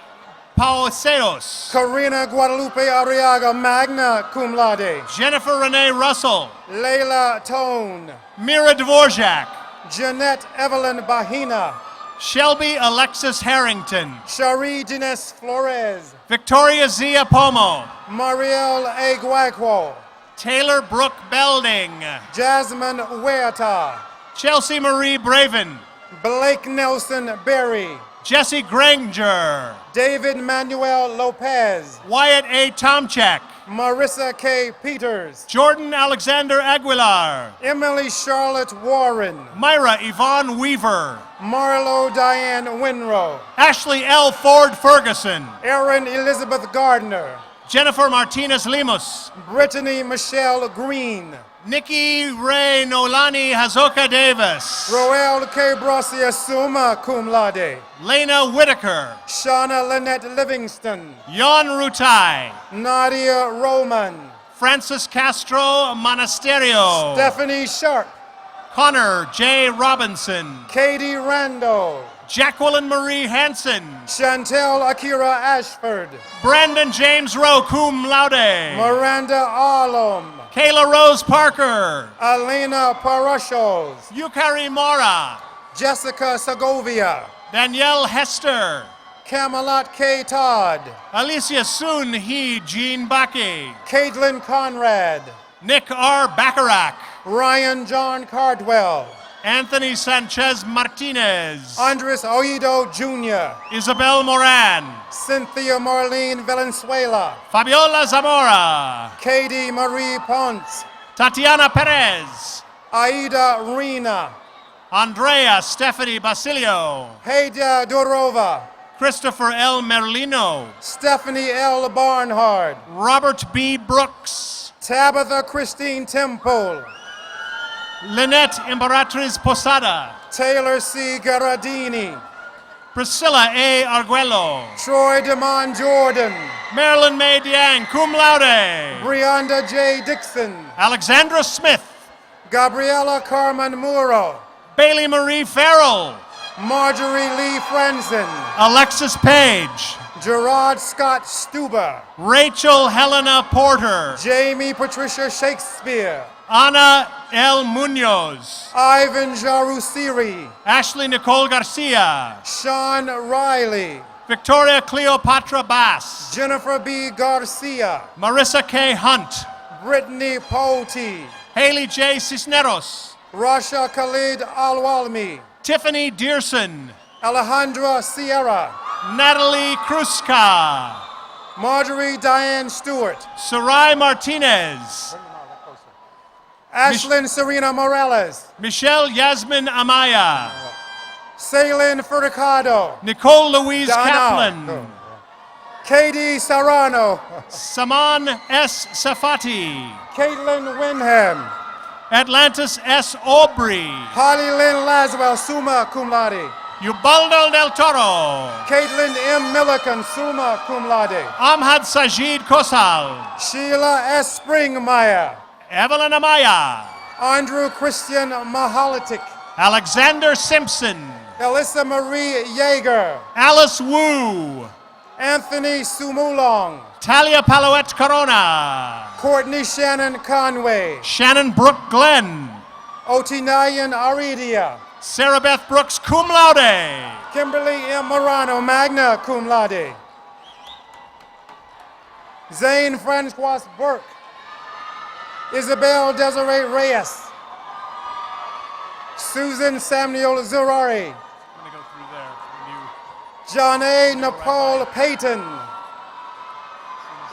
Pauseos. Karina Guadalupe Arriaga, magna cum laude. Jennifer Renee Russell. Layla Tone. Mira Dvorak. Jeanette Evelyn Bahina. Shelby Alexis Harrington. Cherie Dines Flores. Victoria Zia Pomo. Mariel A. Guaco. Taylor Brooke Belding. Jasmine Huerta. Chelsea Marie Braven. Blake Nelson Berry. Jesse Granger. David Manuel Lopez. Wyatt A. Tomchak. Marissa K. Peters. Jordan Alexander Aguilar. Emily Charlotte Warren. Myra Yvonne Weaver. Marlo Diane Winrow. Ashley L. Ford Ferguson. Erin Elizabeth Gardner. Jennifer Martinez Lemus. Brittany Michelle Green. Nikki Ray Nolani Hazoka Davis. Roel K. Brosia Summa cum laude. Lena Whitaker. Shauna Lynette Livingston. Jan Rutai. Nadia Roman. Francis Castro Monasterio. Stephanie Sharp. Connor J. Robinson. Katie Rando. Jacqueline Marie Hansen. Chantel Akira Ashford. Brandon James Rowe, cum laude. Miranda Arlom. Kayla Rose Parker. Elena Parashos. Yukari Mora. Jessica Segovia. Danielle Hester. Camelot K. Todd. Alicia Sun Hee Jean Baki. Caitlin Conrad. Nick R. Bacharach. Ryan John Cardwell. Anthony Sanchez Martinez. Andres Oido Jr. Isabel Moran. Cynthia Marlene Valenzuela. Fabiola Zamora. Katie Marie Ponce. Tatiana Perez. Aida Rena. Andrea Stephanie Basilio. Heida Dorova. Christopher L. Merlino. Stephanie L. Barnhard. Robert B. Brooks. Tabitha Christine Temple. Lynette Imperatriz Posada. Taylor C. Garadini. Priscilla A. Arguello. Troy DeMond Jordan. Marilyn May Diang, cum laude. Brianda J. Dixon. Alexandra Smith. Gabriela Carmen Muro. Bailey Marie Farrell. Marjorie Lee Franzen. Alexis Page. Gerard Scott Stuber. Rachel Helena Porter. Jamie Patricia Shakespeare. Ana L. Munoz. Ivan Jarusiri. Ashley Nicole Garcia. Sean Riley. Victoria Cleopatra Bass. Jennifer B. Garcia. Marissa K. Hunt. Brittany Pote. Haley J. Cisneros. Rasha Khalid Alwalmi. Tiffany Dearson. Alejandra Sierra. Natalie Kruska. Marjorie Diane Stewart. Sarai Martinez. Ashlyn Serena Morales. Michelle Yasmin Amaya. Celine Furtado. Nicole Louise Dano. Kaplan. Katie Serrano. Saman S. Safati. Caitlin Winham. Atlantis S. Aubrey. Holly Lynn Laswell, summa cum laude. Ubaldo del Toro. Caitlin M. Milliken, summa cum laude. Amhad Sajid Kosal. Sheila S. Springmeyer. Evelyn Amaya. Andrew Christian Mahalitic. Alexander Simpson. Alyssa Marie Yeager. Alice Wu. Anthony Sumulong. Talia Palouette Corona. Courtney Shannon Conway. Shannon Brooke Glenn. Otinayan Aridia. Sarah Beth Brooks, cum laude. Kimberly M. Morano, magna cum laude. Zane Francois Burke. Isabel Desiree Reyes. Susan Samuel Zurari. I'm going to go through there. John A. Nepal Payton.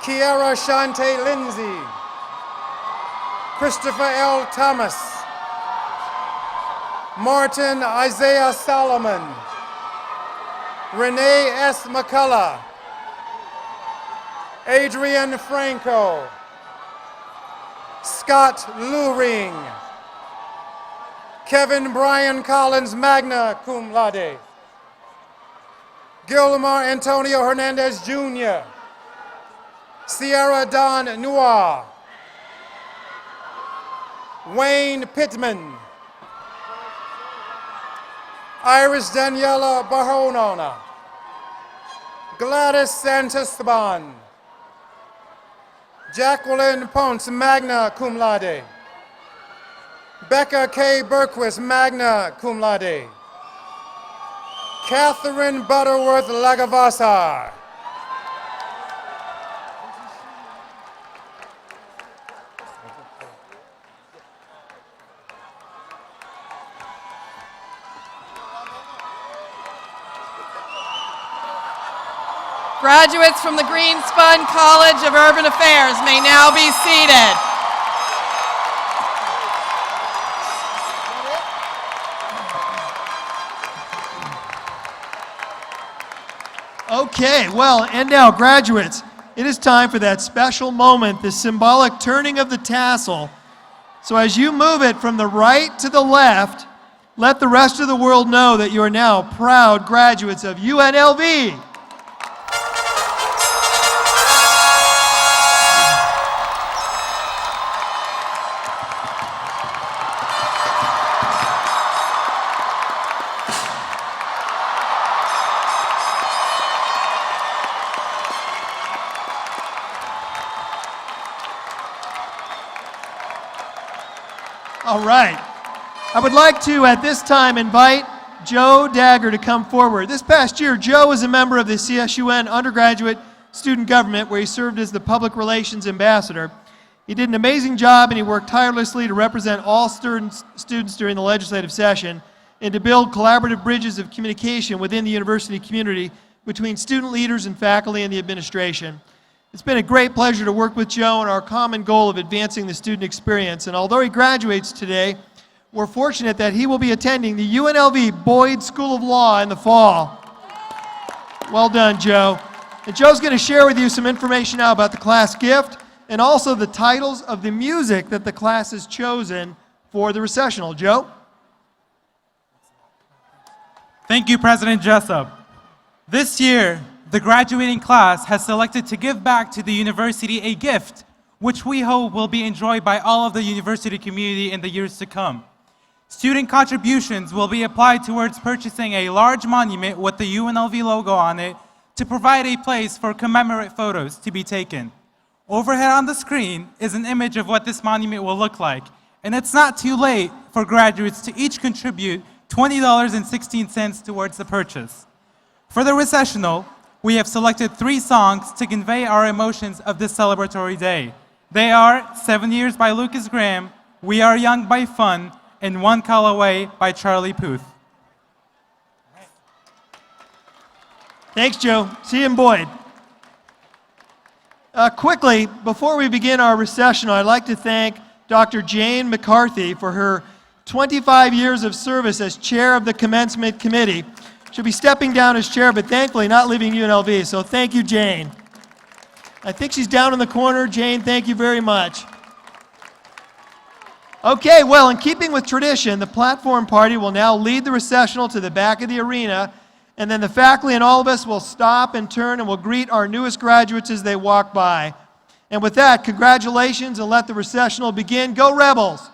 Kiara Shante Lindsay. Christopher L. Thomas. Martin Isaiah Solomon. Renee S. McCullough. Adrian Franco. Scott Luring. Kevin Brian Collins, magna cum laude. Gilmar Antonio Hernandez Jr. Sierra Dawn Noir. Wayne Pittman. Iris Daniela Barahona. Gladys Santisteban. Jacqueline Ponce, magna cum laude. Becca K. Berquist, magna cum laude. Catherine Butterworth Lagavasar. Graduates from the Greenspun College of Urban Affairs may now be seated. Okay, well, and now, graduates, it is time for that special moment, the symbolic turning of the tassel. So as you move it from the right to the left, let the rest of the world know that you are now proud graduates of UNLV. All right. I would like to, at this time, invite Joe Dagger to come forward. This past year, Joe was a member of the CSUN undergraduate student government, where he served as the public relations ambassador. He did an amazing job, and he worked tirelessly to represent all students during the legislative session and to build collaborative bridges of communication within the university community between student leaders and faculty and the administration. It's been a great pleasure to work with Joe in our common goal of advancing the student experience. And although he graduates today, we're fortunate that he will be attending the UNLV Boyd School of Law in the fall. Well done, Joe. And Joe's going to share with you some information now about the class gift and also the titles of the music that the class has chosen for the recessional. Joe? Thank you, President Jessup. This year, the graduating class has selected to give back to the university a gift, which we hope will be enjoyed by all of the university community in the years to come. Student contributions will be applied towards purchasing a large monument with the UNLV logo on it to provide a place for commemorate photos to be taken. Overhead on the screen is an image of what this monument will look like, and it's not too late for graduates to each contribute $20.16 towards the purchase. For the recessional, we have selected 3 songs to convey our emotions of this celebratory day. They are 7 Years by Lucas Graham, We Are Young by Fun, and One Call Away by Charlie Puth. Thanks, Joe. See you in Boyd. Quickly, before we begin our recessional, I'd like to thank Dr. Jane McCarthy for her 25 years of service as chair of the Commencement Committee. She'll be stepping down as chair, but thankfully not leaving UNLV, so thank you, Jane. I think she's down in the corner. Jane, thank you very much. Okay, well, in keeping with tradition, the platform party will now lead the recessional to the back of the arena, and then the faculty and all of us will stop and turn and we'll greet our newest graduates as they walk by. And with that, congratulations, and let the recessional begin. Go Rebels!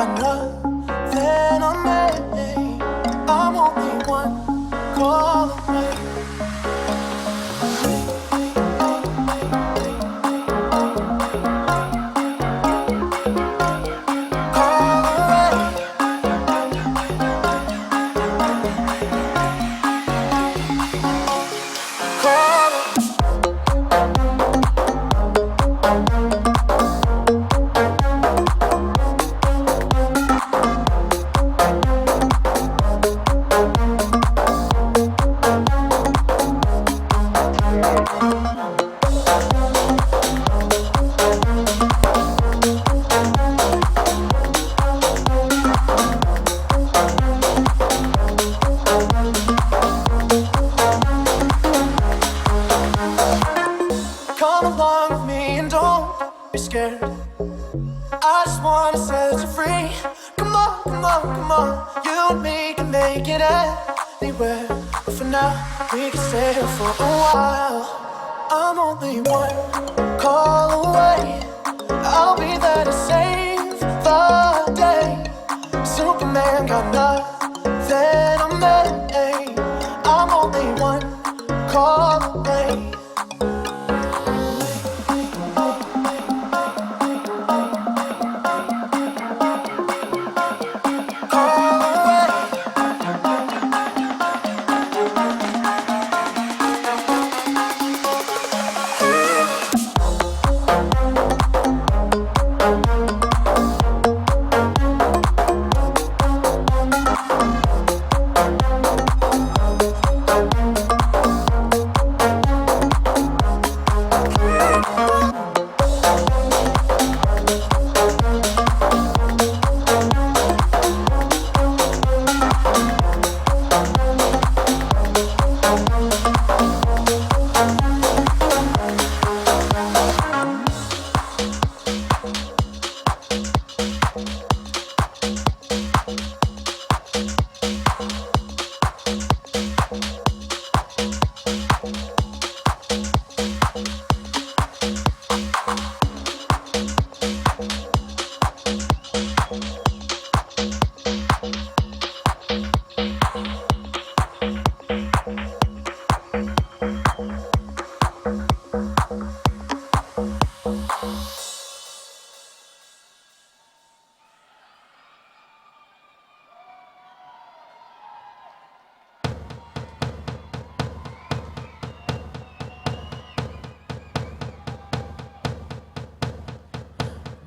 got nothing on me. I'm only one call away. Come along with me and don't be scared. I just wanna set you free. Come on, come on, come on. You and me can make it anywhere. But for now, we can stay here for a while. I'm only one call away. I'll be there to save the day. Superman got nothing on me. I'm only one call away.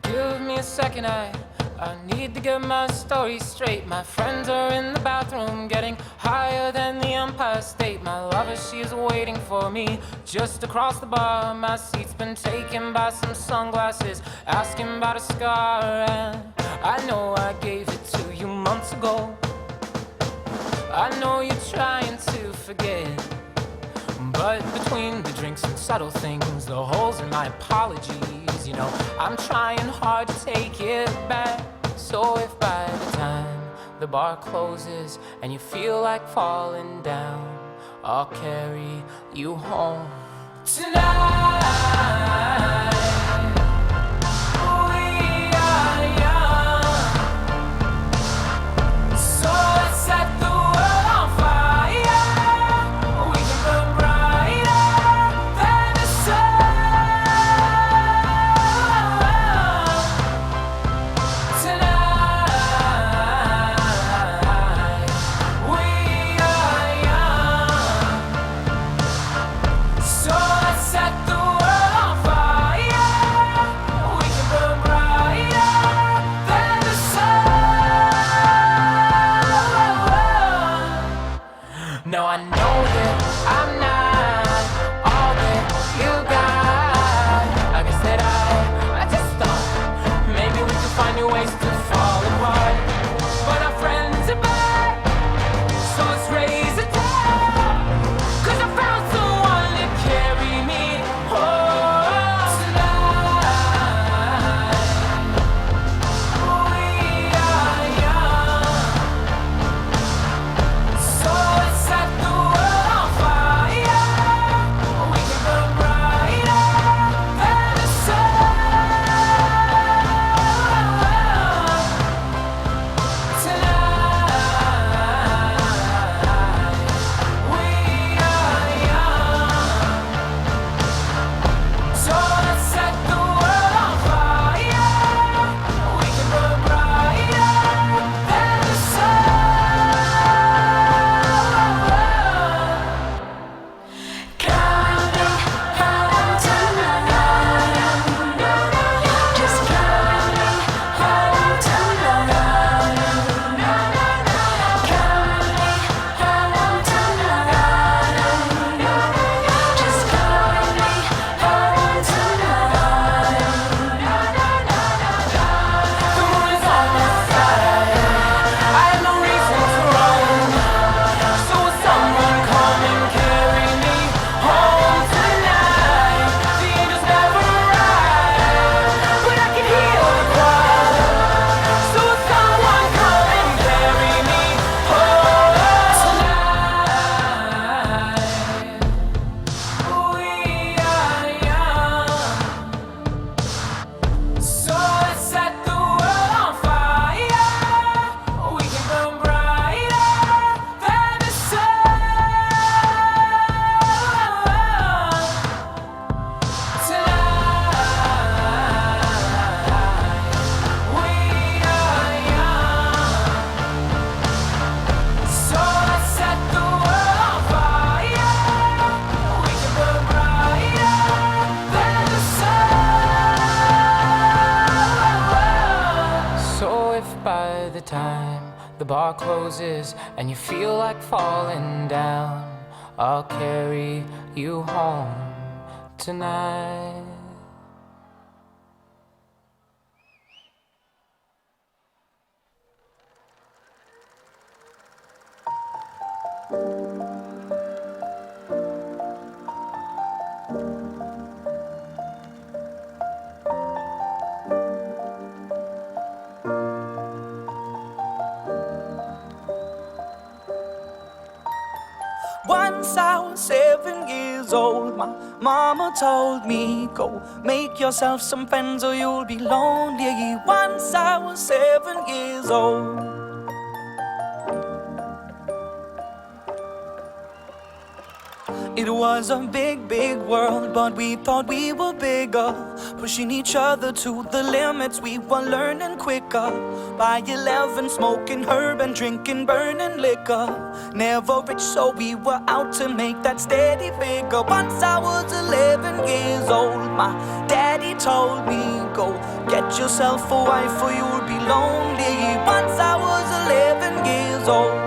Give me a second, I need to get my story straight. My friends are in the bathroom getting higher than the Empire State. My lover, she's waiting for me just across the bar. My seat's been taken by some sunglasses, asking about a scar. And I know I gave it to you months ago. I know you're trying to forget, but between the drinks and subtle things, the holes in my apologies, you know, I'm trying hard to take it back. So if by the time the bar closes and you feel like falling down, I'll carry you home tonight. We are young, so let's set the world on fire. We can burn brighter than the sun tonight. We are young, so let's set the the bar closes and you feel like falling down, I'll carry you home tonight. Once I was 7 years old, my mama told me, go make yourself some friends or you'll be lonely. Once I was 7 years old. It was a big, big world, but we thought we were bigger, pushing each other to the limits. We were learning quicker. By 11, smoking herb and drinking burning liquor. Never rich, so we were out to make that steady figure. Once I was 11 years old, my daddy told me, go get yourself a wife or you'll be lonely. Once I was 11 years old.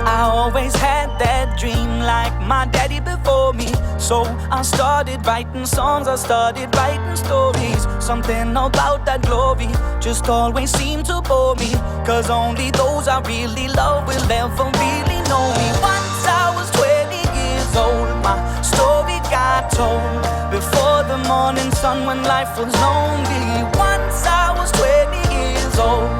I always had that dream like my daddy before me. So I started writing songs, I started writing stories. Something about that glory just always seemed to bore me, 'cause only those I really love will ever really know me. Once I was 20 years old, my story got told before the morning sun when life was lonely. Once I was 20 years old.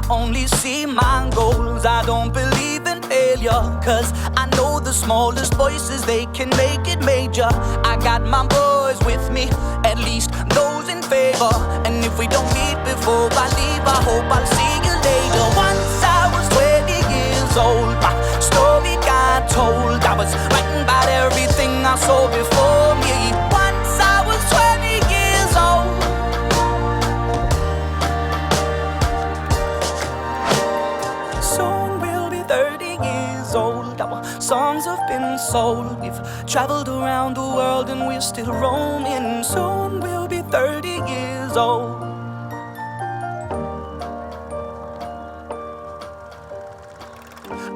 Only see my goals, I don't believe in failure, 'cause I know the smallest voices, they can make it major. I got my boys with me, at least those in favor. And if we don't meet before I leave, I hope I'll see you later. Once I was 20 years old, my story got told. I was writing about everything I saw before me. Once I was 20 years old. Old. Our songs have been sold. We've traveled around the world and we're still roaming. Soon we'll be 30 years old.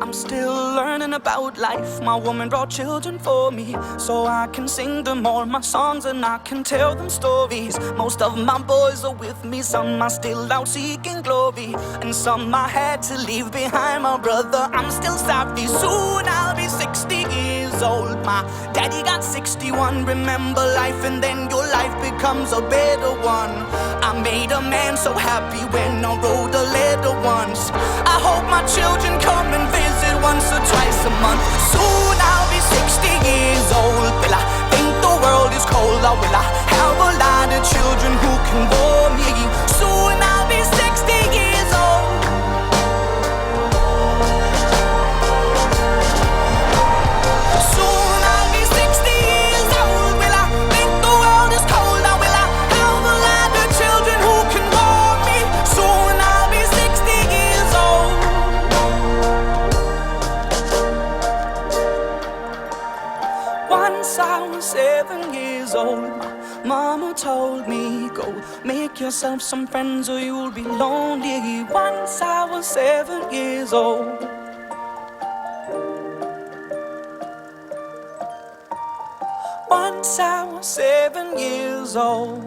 I'm still learning about life. My woman brought children for me, so I can sing them all my songs and I can tell them stories. Most of my boys are with me, some are still out seeking glory, and some I had to leave behind. My brother, I'm still sorry. Soon I'll be 60 years old. My daddy got 61. Remember life and then your life becomes a better one. I made a man so happy when I wrote a letter once. I hope my children come and visit once or twice a month. Soon I'll be 60 years old. Will I think the world is cold, or will I have a lot of children who can bore me? Soon I'll be 60 years old. Soon I'll be 60 years old. Will I think the world is cold, or will I have a lot of children who can bore me? Soon I'll be 60 years old. Once I was 7 years old, my mama told me, go make yourself some friends or you'll be lonely. Once I was 7 years old. Once I was 7 years old.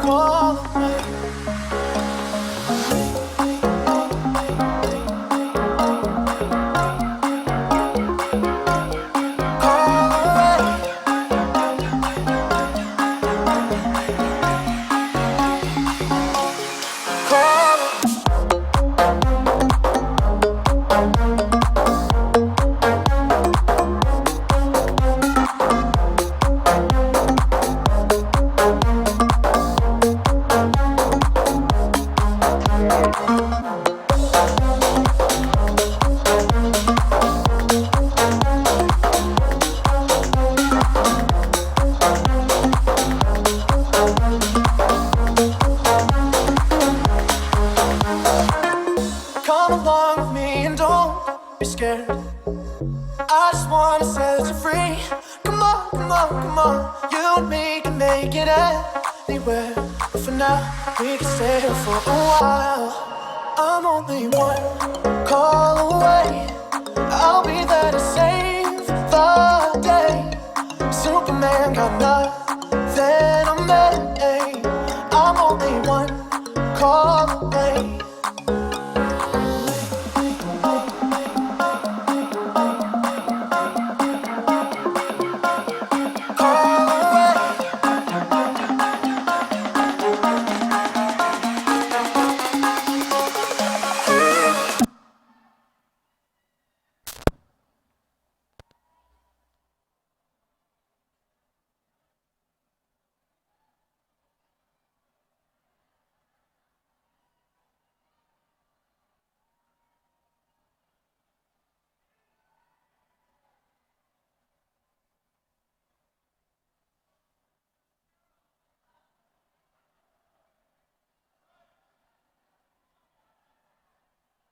crawl away. Come along with me and don't be scared. I just wanna set you free. Come on, come on, come on. You and me can make it anywhere. But for now, we can stay here for a while. I'm only one call away. I'll be there to save the day. Superman got nothing